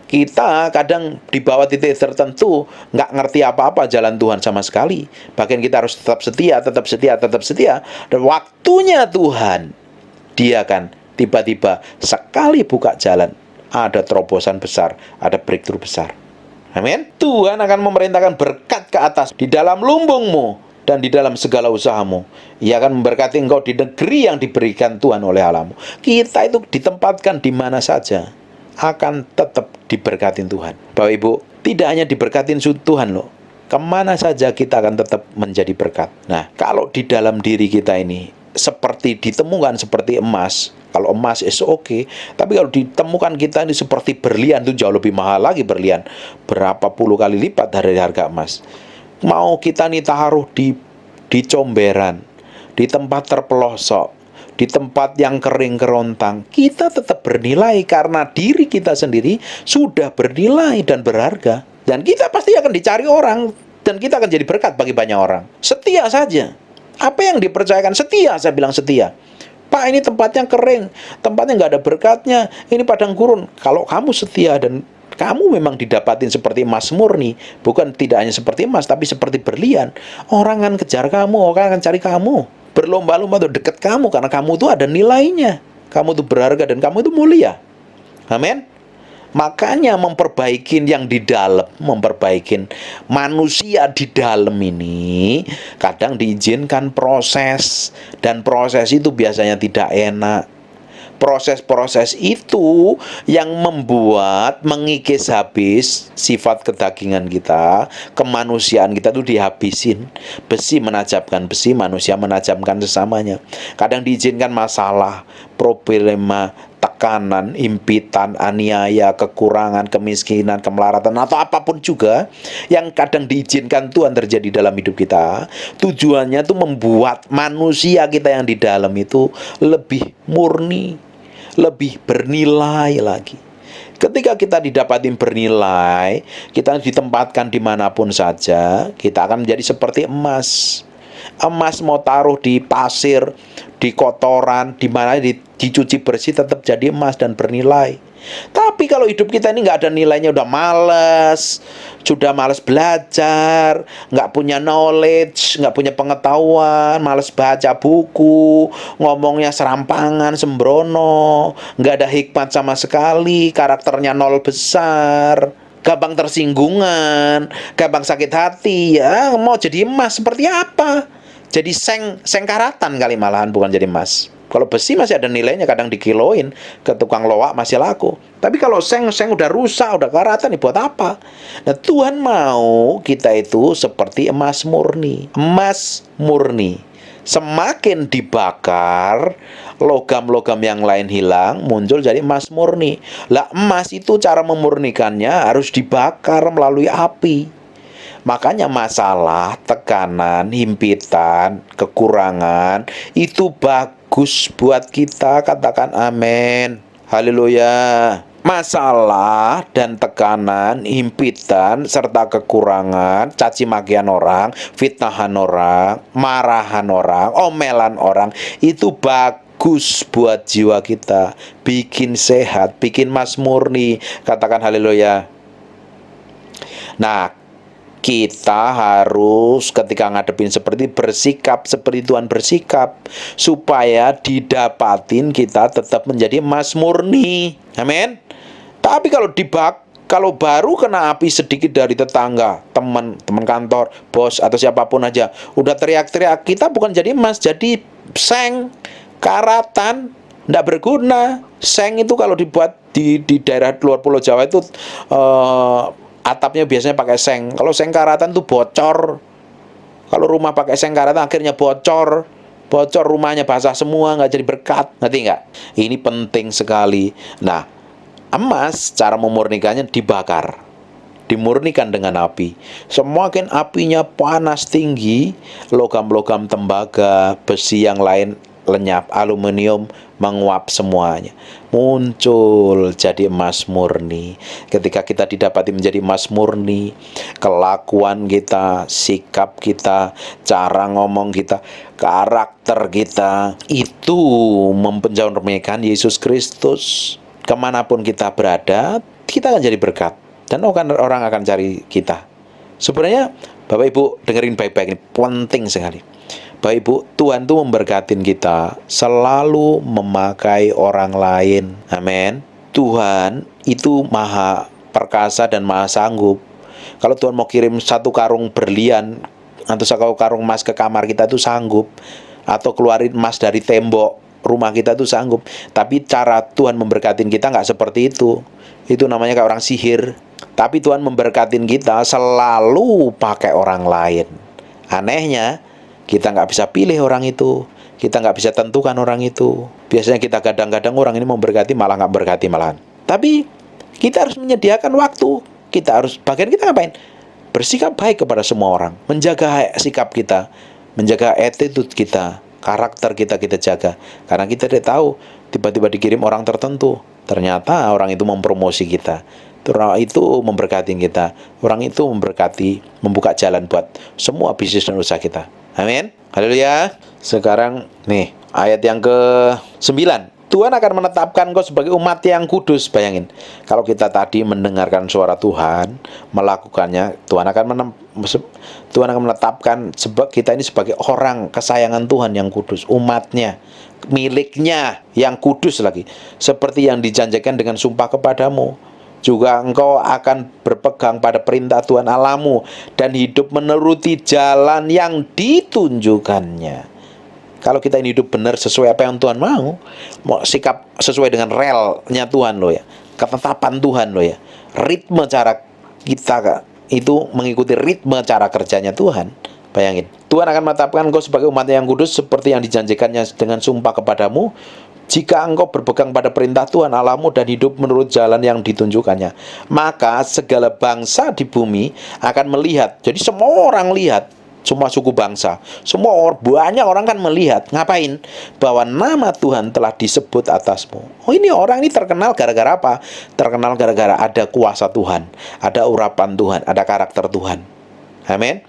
Kita kadang di bawah titik tertentu nggak ngerti apa-apa jalan Tuhan sama sekali. Bahkan kita harus tetap setia, tetap setia, tetap setia. Dan waktunya Tuhan, Dia kan tiba-tiba sekali buka jalan, ada terobosan besar, ada breakthrough besar. Amin. Tuhan akan memerintahkan berkat ke atas di dalam lumbungmu dan di dalam segala usahamu. Ia akan memberkati engkau di negeri yang diberikan Tuhan oleh Allahmu. Kita itu ditempatkan di mana saja akan tetap diberkatin Tuhan. Bapak Ibu, tidak hanya diberkatin Tuhan loh, kemana saja kita akan tetap menjadi berkat. Nah, kalau di dalam diri kita ini seperti ditemukan seperti emas, kalau emas is okay, tapi kalau ditemukan kita ini seperti berlian, itu jauh lebih mahal lagi berlian, berapa puluh kali lipat dari harga emas. Mau kita nih taruh di comberan, di tempat terpelosok, di tempat yang kering kerontang, kita tetap bernilai karena diri kita sendiri sudah bernilai dan berharga. Dan kita pasti akan dicari orang, dan kita akan jadi berkat bagi banyak orang. Setia saja. Apa yang dipercayakan, setia, saya bilang setia. Pak, ini tempatnya kering, tempatnya nggak ada berkatnya, ini padang gurun. Kalau kamu setia dan kamu memang didapatin seperti emas murni, bukan tidak hanya seperti emas, tapi seperti berlian, orang akan kejar kamu, orang akan cari kamu, berlomba-lomba untuk dekat kamu, karena kamu itu ada nilainya, kamu itu berharga dan kamu itu mulia. Amin. Makanya memperbaikin yang di dalam, memperbaikin manusia di dalam ini kadang diizinkan proses, dan proses itu biasanya tidak enak. Proses-proses itu yang membuat mengikis habis sifat kedagingan kita, kemanusiaan kita itu dihabisin. Besi menajamkan besi, manusia menajamkan sesamanya. Kadang diizinkan masalah, problema, tekanan, impitan, aniaya, kekurangan, kemiskinan, kemelaratan, atau apapun juga yang kadang diizinkan Tuhan terjadi dalam hidup kita. Tujuannya itu membuat manusia kita yang di dalam itu lebih murni, lebih bernilai lagi. Ketika kita didapatin bernilai, kita ditempatkan dimanapun saja, kita akan menjadi seperti emas. Emas mau taruh di pasir, di kotoran, di mana dicuci bersih tetap jadi emas dan bernilai. Tapi kalau hidup kita ini nggak ada nilainya, udah males belajar, nggak punya knowledge, nggak punya pengetahuan, males baca buku, ngomongnya serampangan, sembrono, nggak ada hikmat sama sekali, karakternya nol besar, gampang tersinggungan, gampang sakit hati, ya mau jadi emas seperti apa? Jadi seng karatan kali malahan, bukan jadi emas. Kalau besi masih ada nilainya, kadang dikiloin ke tukang loak masih laku. Tapi kalau seng udah rusak, udah karatan, buat apa? Nah, Tuhan mau kita itu seperti emas murni. Emas murni. Semakin dibakar, logam-logam yang lain hilang, muncul jadi emas murni. Lah, emas itu cara memurnikannya harus dibakar melalui api. Makanya masalah, tekanan, himpitan, kekurangan itu bagus buat kita. Katakan amin. Haleluya. Masalah dan tekanan, himpitan, serta kekurangan, caci makian orang, fitnahan orang, marahan orang, omelan orang, itu bagus buat jiwa kita. Bikin sehat, bikin mas murni. Katakan haleluya. Nah, kita harus ketika ngadepin seperti bersikap seperti Tuhan bersikap, supaya didapatin kita tetap menjadi emas murni. Amin. Tapi kalau baru kena api sedikit dari tetangga, teman kantor, bos atau siapapun aja, udah teriak-teriak, kita bukan jadi emas, jadi seng, karatan, nggak berguna. Seng itu kalau dibuat di daerah luar Pulau Jawa itu atapnya biasanya pakai seng. Kalau seng karatan tuh bocor. Kalau rumah pakai seng karatan akhirnya bocor, rumahnya basah semua, nggak jadi berkat. Ngerti nggak? Ini penting sekali. Nah, emas cara memurnikannya dibakar. dimurnikan dengan api. Semakin apinya panas tinggi, logam-logam tembaga, besi yang lain lenyap, aluminium menguap semuanya. Muncul jadi emas murni. Ketika kita didapati menjadi emas murni, kelakuan kita, sikap kita, cara ngomong kita, karakter kita, itu memperjuangkan Yesus Kristus. Kemanapun kita berada, kita akan jadi berkat. Dan orang akan cari kita. Sebenarnya, Bapak Ibu dengerin baik-baik, ini penting sekali. Bapak Ibu, Tuhan tuh memberkatin kita, selalu memakai orang lain. Amin. Tuhan itu maha perkasa dan maha sanggup. Kalau Tuhan mau kirim satu karung berlian atau satu karung emas ke kamar kita itu sanggup. Atau keluarin emas dari tembok rumah kita itu sanggup. Tapi cara Tuhan memberkatin kita nggak seperti itu. Itu namanya kayak orang sihir. Tapi Tuhan memberkatin kita selalu pakai orang lain. Anehnya, kita nggak bisa pilih orang itu. Kita nggak bisa tentukan orang itu. Biasanya kita kadang-kadang orang ini memberkati, malah nggak berkati malahan. Tapi kita harus menyediakan waktu. Bagian kita ngapain? Bersikap baik kepada semua orang. Menjaga sikap kita. Menjaga attitude kita. Karakter kita jaga. Karena kita tidak tahu, tiba-tiba dikirim orang tertentu. Ternyata orang itu mempromosi kita. Orang itu memberkati kita. Orang itu memberkati, membuka jalan buat semua bisnis dan usaha kita. Amin. Haleluya. Sekarang nih ayat yang ke-9. Tuhan akan menetapkan engkau sebagai umat yang kudus. Bayangin, kalau kita tadi mendengarkan suara Tuhan, melakukannya, Tuhan akan menetapkan kita ini sebagai orang kesayangan Tuhan yang kudus, umatnya, miliknya yang kudus lagi. Seperti yang dijanjikan dengan sumpah kepadamu. Juga engkau akan berpegang pada perintah Tuhan Allahmu dan hidup menuruti jalan yang ditunjukkannya. Kalau kita ini hidup benar sesuai apa yang Tuhan mau sikap sesuai dengan relnya Tuhan loh ya, ketetapan Tuhan loh ya, ritme cara kita itu mengikuti ritme cara kerjanya Tuhan. Bayangin, Tuhan akan menetapkan engkau sebagai umat yang kudus seperti yang dijanjikannya dengan sumpah kepadamu, jika engkau berpegang pada perintah Tuhan Allahmu dan hidup menurut jalan yang ditunjukkannya. Maka segala bangsa di bumi akan melihat. Jadi semua orang lihat, semua suku bangsa, banyak orang kan melihat. Ngapain? Bahwa nama Tuhan telah disebut atasmu. Oh, ini orang ini terkenal gara-gara apa? Terkenal gara-gara ada kuasa Tuhan, ada urapan Tuhan, ada karakter Tuhan. Amin.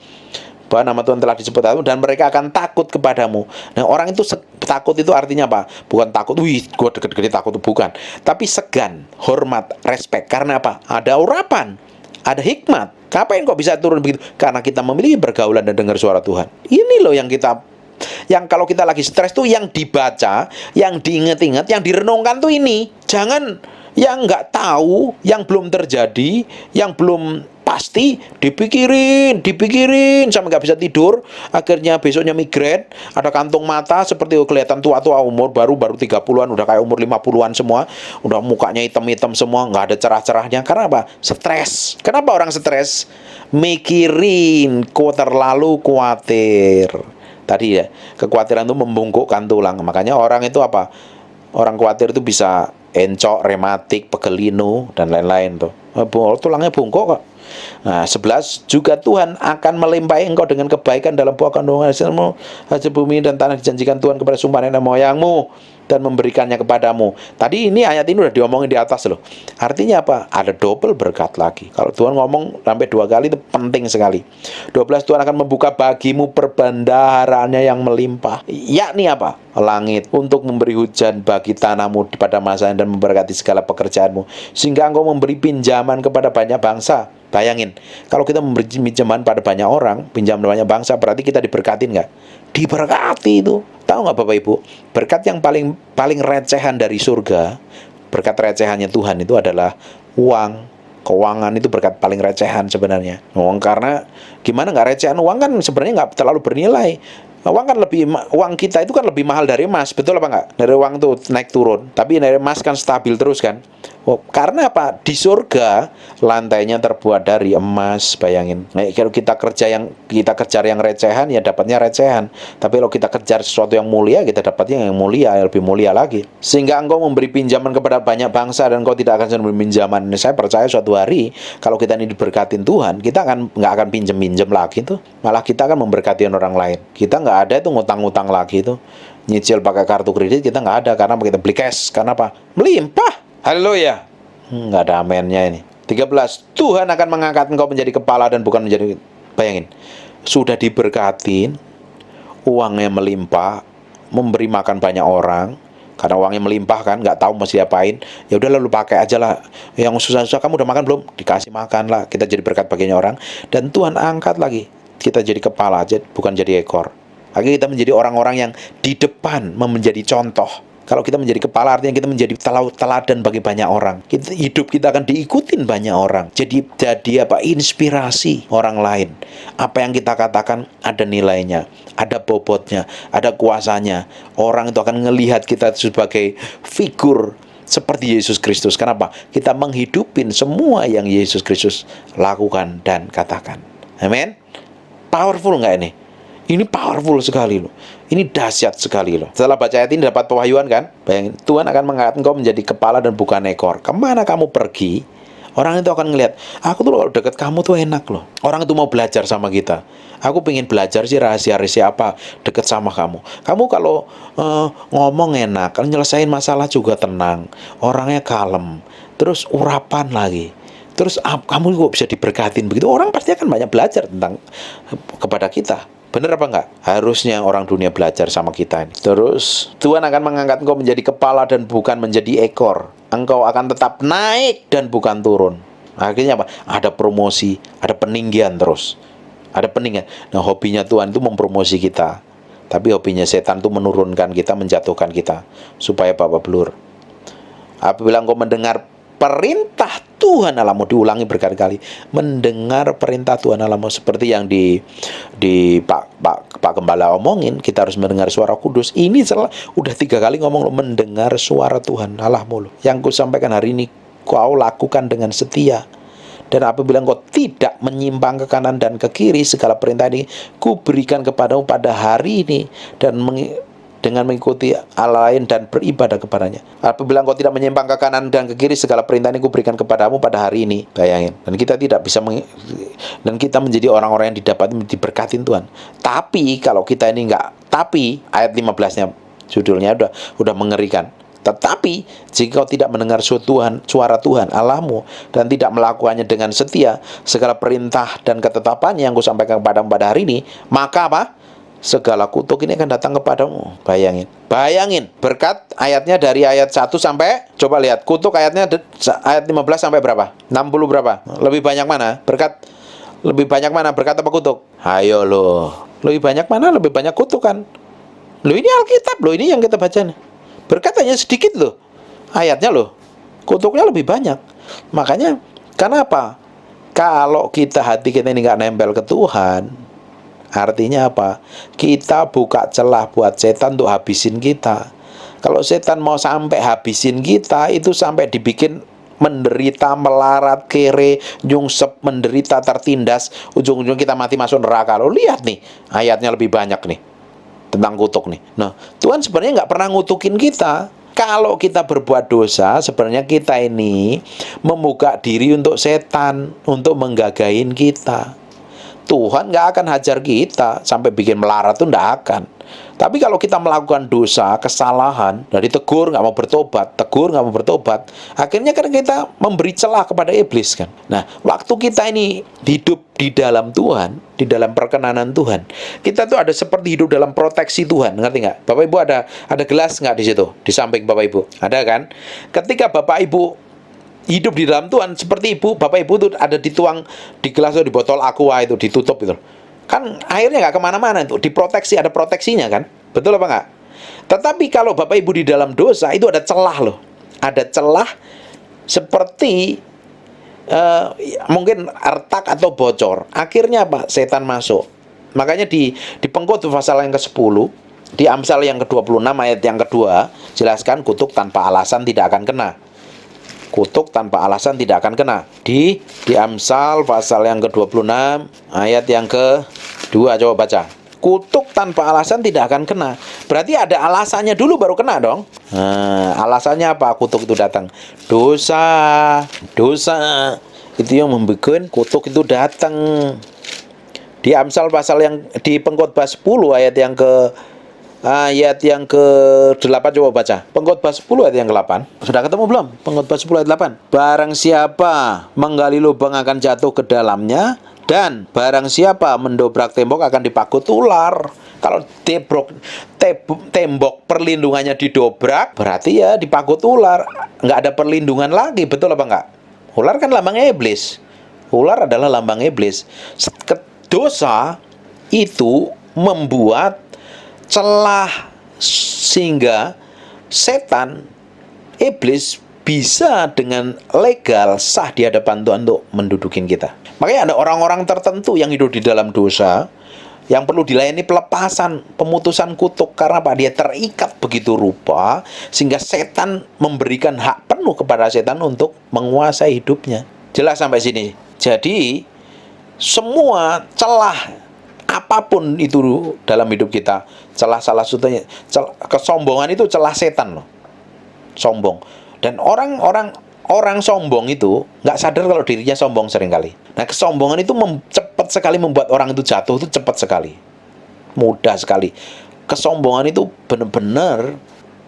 Bahwa nama Tuhan telah disebut atasmu dan mereka akan takut kepadamu. Nah, orang itu takut itu artinya apa? Bukan takut, wih, gue deket-deket takut, bukan. Tapi segan, hormat, respect. Karena apa? Ada urapan, ada hikmat. Ngapain kok bisa turun begitu? Karena kita memiliki pergaulan dan dengar suara Tuhan. Ini loh yang kalau kita lagi stres tuh yang dibaca, yang diingat-ingat, yang direnungkan tuh ini. Jangan yang nggak tahu, yang belum terjadi, yang belum pasti dipikirin sampai nggak bisa tidur, akhirnya besoknya migrain, ada kantung mata seperti kelihatan tua-tua, umur baru 30-an, udah kayak umur 50-an semua, udah mukanya hitam-hitam semua, nggak ada cerah-cerahnya. Karena apa? Stres. Kenapa orang stres? Mikirin, terlalu khawatir. Tadi ya, kekhawatiran itu membungkukkan tulang. Makanya orang itu apa? Orang khawatir itu bisa encok, rematik, pegelinu, dan lain-lain tuh. Tulangnya bungkuk kok. Nah, 11, juga Tuhan akan melimpahi engkau dengan kebaikan dalam buah kandungan hasilmu, hasil bumi dan tanah dijanjikan Tuhan kepada sumpah nenek moyangmu dan memberikannya kepadamu. Tadi ini ayat ini udah diomongin di atas loh. Artinya apa? Ada double berkat lagi. Kalau Tuhan ngomong sampai 2 kali itu penting sekali. 12, Tuhan akan membuka bagimu perbendaharaannya yang melimpah. Yakni apa? Langit untuk memberi hujan bagi tanahmu pada masanya dan memberkati segala pekerjaanmu, sehingga engkau memberi pinjaman kepada banyak bangsa. Bayangin, kalau kita memberi pinjaman pada banyak orang, pinjaman banyak bangsa, berarti kita diberkatin nggak? Diberkati itu. Tahu nggak Bapak Ibu? Berkat yang paling recehan dari surga, berkat recehannya Tuhan itu adalah uang. Keuangan itu berkat paling recehan sebenarnya. Karena gimana nggak recehan? Uang kan sebenarnya nggak terlalu bernilai. Uang kita itu kan lebih mahal dari emas, betul apa enggak? Dari uang itu naik turun, tapi dari emas kan stabil terus kan. Karena apa? Di surga lantainya terbuat dari emas, bayangin. Nah, kalau kita kejar yang recehan ya dapatnya recehan. Tapi kalau kita kejar sesuatu yang mulia, kita dapatnya yang mulia, yang lebih mulia lagi. Sehingga engkau memberi pinjaman kepada banyak bangsa dan engkau tidak akan memberi pinjaman. Saya percaya suatu hari kalau kita ini diberkatin Tuhan, kita nggak akan pinjem lagi tuh. Malah kita akan memberkati orang lain. Kita nggak ada itu ngutang-ngutang lagi tuh. Nyicil pakai kartu kredit kita nggak ada, karena kita beli cash. Karena apa? Melimpah. Haleluya. Nggak ada amennya ini. 13. Tuhan akan mengangkat engkau menjadi kepala dan bukan menjadi. Bayangin, sudah diberkatin, uangnya melimpah, memberi makan banyak orang. Karena uangnya melimpah kan, nggak tahu mau diapain. Ya udah lalu pakai aja lah. Yang susah-susah kamu udah makan belum? Dikasih makan lah. Kita jadi berkat baginya orang. Dan Tuhan angkat lagi, kita jadi kepala aja, bukan jadi ekor. Akhirnya kita menjadi orang-orang yang di depan, menjadi contoh. Kalau kita menjadi kepala artinya kita menjadi teladan bagi banyak orang. Hidup kita akan diikutin banyak orang. Jadi inspirasi orang lain. Apa yang kita katakan ada nilainya, ada bobotnya, ada kuasanya. Orang itu akan melihat kita sebagai figur seperti Yesus Kristus. Kenapa? Kita menghidupin semua yang Yesus Kristus lakukan dan katakan. Amin. Powerful nggak ini? Ini powerful sekali loh. Ini dahsyat sekali loh. Setelah baca ayat ini dapat pewahyuan kan? Bayangin, Tuhan akan mengangkat engkau menjadi kepala dan bukan ekor. Kemana kamu pergi, orang itu akan ngelihat, aku tuh kalau deket kamu tuh enak loh. Orang itu mau belajar sama kita. Aku pengen belajar sih rahasia-rahasia apa deket sama kamu. Kamu kalau ngomong enak, kalau nyelesain masalah juga tenang. Orangnya kalem. Terus urapan lagi. Terus kamu kok bisa diberkatin begitu. Orang pasti akan banyak belajar tentang kepada kita. Bener apa enggak? Harusnya orang dunia belajar sama kita ini. Terus, Tuhan akan mengangkat engkau menjadi kepala dan bukan menjadi ekor. Engkau akan tetap naik dan bukan turun. Akhirnya apa? Ada promosi, ada peninggian terus. Ada peninggian. Nah, hobinya Tuhan itu mempromosi kita. Tapi hobinya setan itu menurunkan kita, menjatuhkan kita. Supaya Bapak belur. Apabila engkau mendengar perintah Tuhan Allahmu, diulangi berkali-kali, mendengar perintah Tuhan Allahmu, seperti yang di Pak Gembala omongin, kita harus mendengar suara kudus. Ini udah 3 kali ngomong loh, mendengar suara Tuhan Allahmu loh. Yang ku sampaikan hari ini kau lakukan dengan setia. Dan apabila engkau tidak menyimpang ke kanan dan ke kiri, segala perintah ini ku berikan kepadamu pada hari ini, dan dengan mengikuti Allah lain dan beribadah kepadanya. Apabila engkau tidak menyimpang ke kanan dan ke kiri, segala perintah ini kuberikan kepadamu pada hari ini. Bayangin. Dan kita tidak bisa dan kita menjadi orang-orang yang diberkatin Tuhan. Tapi kalau kita ini ayat 15-nya judulnya udah mengerikan. Tetapi jika kau tidak mendengar suara Tuhan Allahmu dan tidak melakukannya dengan setia, segala perintah dan ketetapannya yang kusampaikan kepadamu pada hari ini, maka apa? Segala kutuk ini akan datang kepadamu. Bayangin, berkat ayatnya dari ayat 1 sampai, coba lihat, kutuk ayatnya ayat 15 sampai berapa? 60 berapa? Lebih banyak mana? Lebih banyak mana? Berkat apa kutuk? Ayo loh. Lebih banyak mana? Lebih banyak kutuk kan? Loh, ini Alkitab loh, ini yang kita baca nih. Berkat hanya sedikit loh. Ayatnya loh. Kutuknya lebih banyak. Makanya, kenapa? Kalau hati kita ini nggak nempel ke Tuhan, artinya apa? Kita buka celah buat setan untuk habisin kita. Kalau setan mau sampai habisin kita, itu sampai dibikin menderita, melarat, kere, nyungsep, menderita, tertindas, ujung-ujung kita mati masuk neraka. Lo lihat nih, ayatnya lebih banyak nih tentang kutuk nih. Nah, Tuhan sebenarnya nggak pernah ngutukin kita. Kalau kita berbuat dosa, sebenarnya kita ini membuka diri untuk setan, untuk menggagahin kita. Tuhan nggak akan hajar kita sampai bikin melarat, tuh nggak akan. Tapi kalau kita melakukan dosa, kesalahan, dari tegur nggak mau bertobat, akhirnya kan kita memberi celah kepada iblis kan. Nah, waktu kita ini hidup di dalam Tuhan, di dalam perkenanan Tuhan, kita tuh ada seperti hidup dalam proteksi Tuhan, ngerti nggak? Bapak Ibu ada gelas nggak di situ, di samping Bapak Ibu? Ada kan? Ketika Bapak Ibu hidup di dalam Tuhan, seperti Bapak Ibu itu ada dituang di gelas atau di botol aqua itu, ditutup itu. Kan airnya nggak kemana-mana itu, diproteksi, ada proteksinya kan? Betul apa nggak? Tetapi kalau Bapak Ibu di dalam dosa, itu ada celah loh. Ada celah seperti mungkin retak atau bocor. Akhirnya apa? Setan masuk. Makanya di Pengkhotbah pasal yang ke-10, di Amsal yang ke-26 ayat yang kedua, jelaskan kutuk tanpa alasan tidak akan kena. Kutuk tanpa alasan tidak akan kena. Di Amsal pasal yang ke-26 ayat yang kedua, coba baca. Kutuk tanpa alasan tidak akan kena. Berarti ada alasannya dulu baru kena dong. Nah, alasannya apa kutuk itu datang? Dosa. Itu yang membuat kutuk itu datang. Di Amsal pasal yang di Pengkhotbah 10 ayat yang ke-8 coba baca. Pengkhotbah 10 ayat yang ke-8. Sudah ketemu belum? Pengkhotbah 10 ayat 8. Barang siapa menggali lubang akan jatuh ke dalamnya, dan barang siapa mendobrak tembok akan dipakut ular. Kalau tembok perlindungannya didobrak, berarti ya dipakut ular. Nggak ada perlindungan lagi, betul apa enggak? Ular kan lambang iblis. Ular adalah lambang iblis. Dosa itu membuat celah sehingga setan, iblis bisa dengan legal sah di hadapan Tuhan untuk mendudukin kita. Makanya ada orang-orang tertentu yang hidup di dalam dosa yang perlu dilayani pelepasan, pemutusan kutuk. Karena apa? Dia terikat begitu rupa sehingga setan memberikan hak penuh kepada setan untuk menguasai hidupnya. Jelas sampai sini? Jadi semua celah apapun itu dalam hidup kita, celah salah satunya, kesombongan itu celah setan loh. Sombong. Dan orang sombong itu nggak sadar kalau dirinya sombong seringkali. Nah, kesombongan itu cepat sekali membuat orang itu jatuh, itu cepat sekali, mudah sekali. Kesombongan itu benar-benar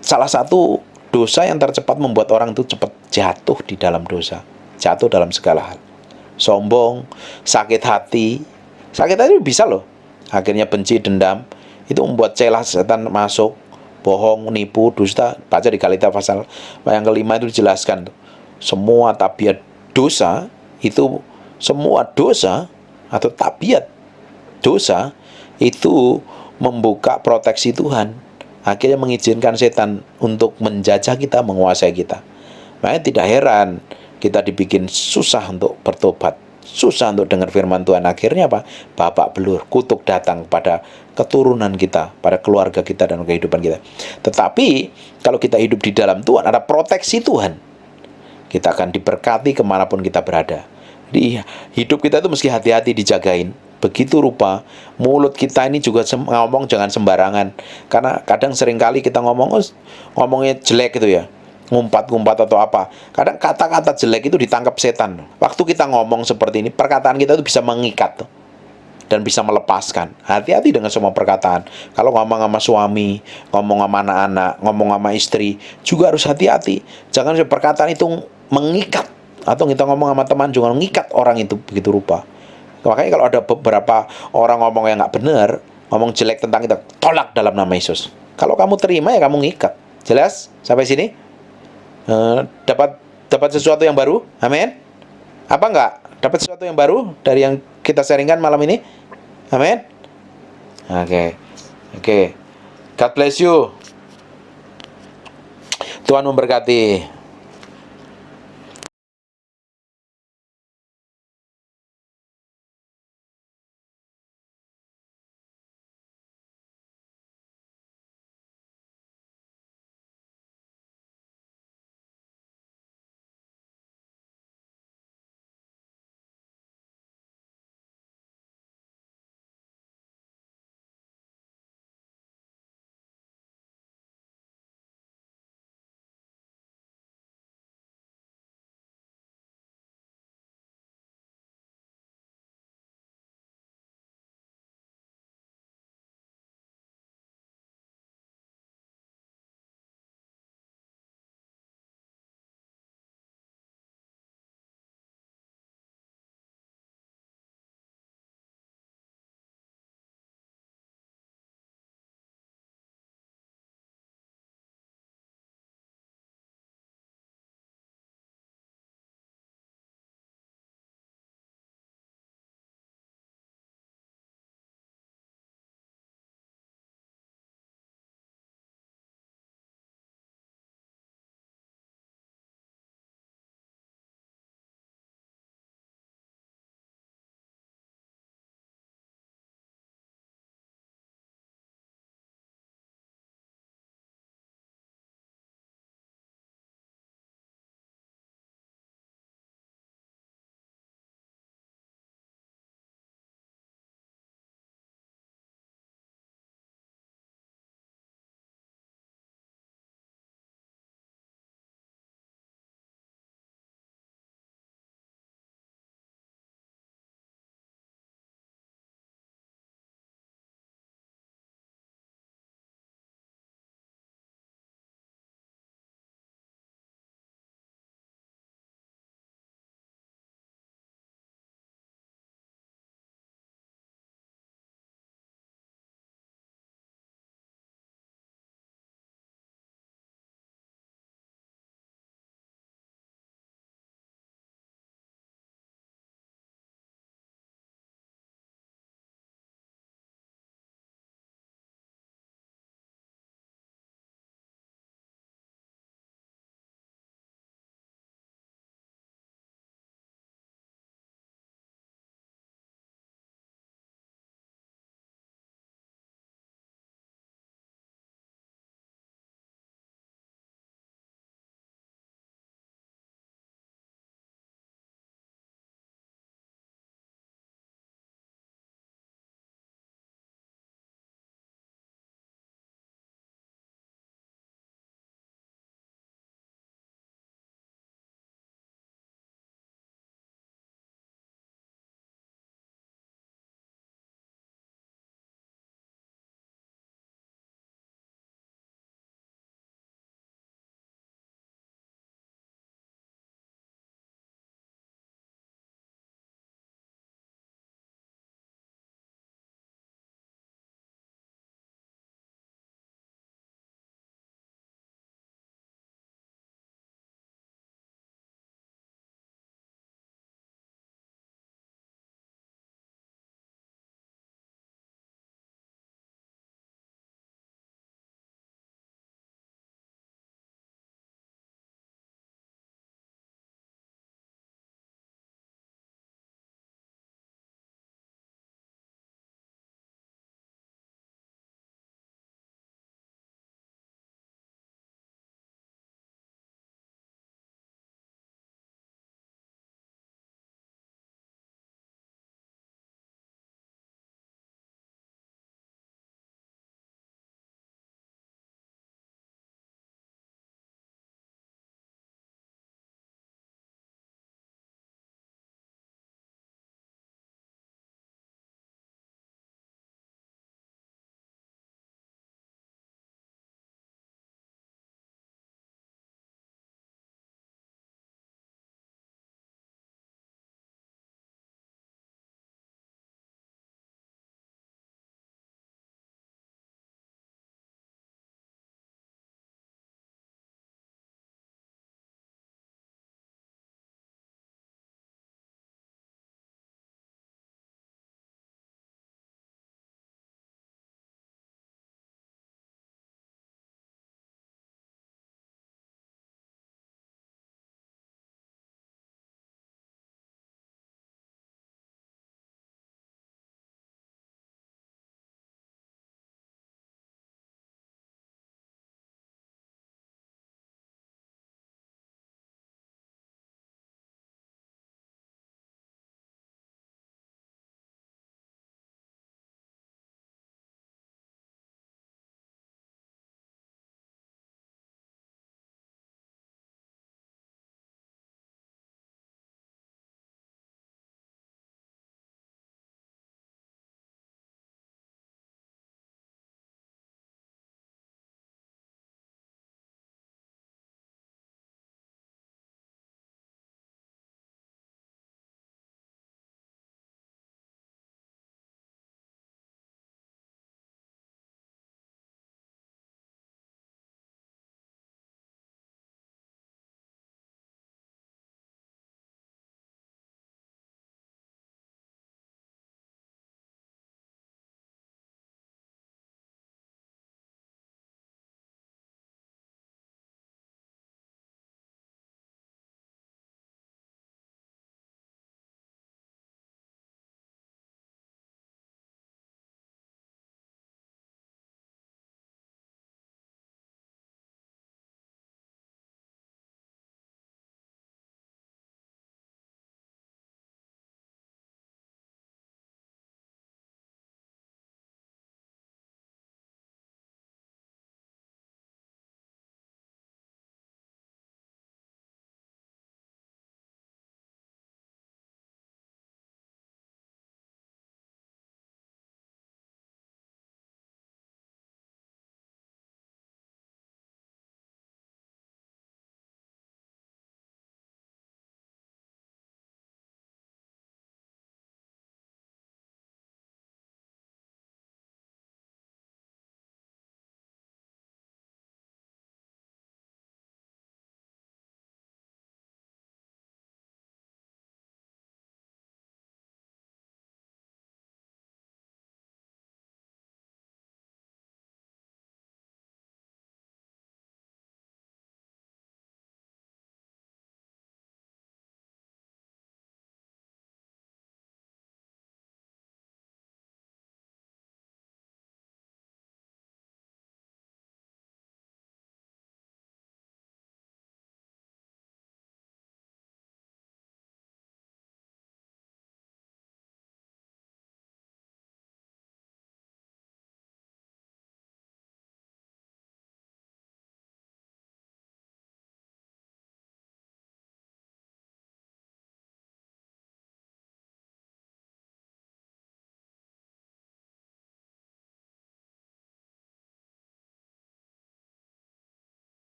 salah satu dosa yang tercepat membuat orang itu cepat jatuh di dalam dosa, jatuh dalam segala hal. Sombong, sakit hati bisa loh. Akhirnya benci, dendam, itu membuat celah setan masuk. Bohong, nipu, dusta. Baca di Galatia pasal yang ke-5 itu dijelaskan. Semua tabiat dosa itu, semua dosa atau tabiat dosa itu membuka proteksi Tuhan. Akhirnya mengizinkan setan untuk menjajah kita, menguasai kita. Makanya tidak heran kita dibikin susah untuk bertobat, susah untuk dengar firman Tuhan. Akhirnya apa? Babak belur, kutuk datang pada keturunan kita, pada keluarga kita dan kehidupan kita. Tetapi kalau kita hidup di dalam Tuhan, ada proteksi Tuhan, kita akan diberkati kemanapun kita berada. Jadi hidup kita itu mesti hati-hati dijagain. Begitu rupa mulut kita ini juga ngomong jangan sembarangan. Karena kadang seringkali kita ngomongnya jelek gitu ya, ngumpat-ngumpat atau apa. Kadang kata-kata jelek itu ditangkap setan. Waktu kita ngomong seperti ini, perkataan kita itu bisa mengikat tuh, dan bisa melepaskan. Hati-hati dengan semua perkataan. Kalau ngomong sama suami, ngomong sama anak-anak, ngomong sama istri, juga harus hati-hati. Jangan perkataan itu mengikat. Atau kita ngomong sama teman juga mengikat orang itu begitu rupa. Makanya kalau ada beberapa orang ngomong yang nggak benar, ngomong jelek tentang kita, tolak dalam nama Yesus. Kalau kamu terima ya kamu ngikat. Jelas? Sampai sini? Dapat sesuatu yang baru? Amin? Apa enggak? Dapat sesuatu yang baru dari yang kita sharingkan malam ini? Amin? Oke. God bless you. Tuhan memberkati.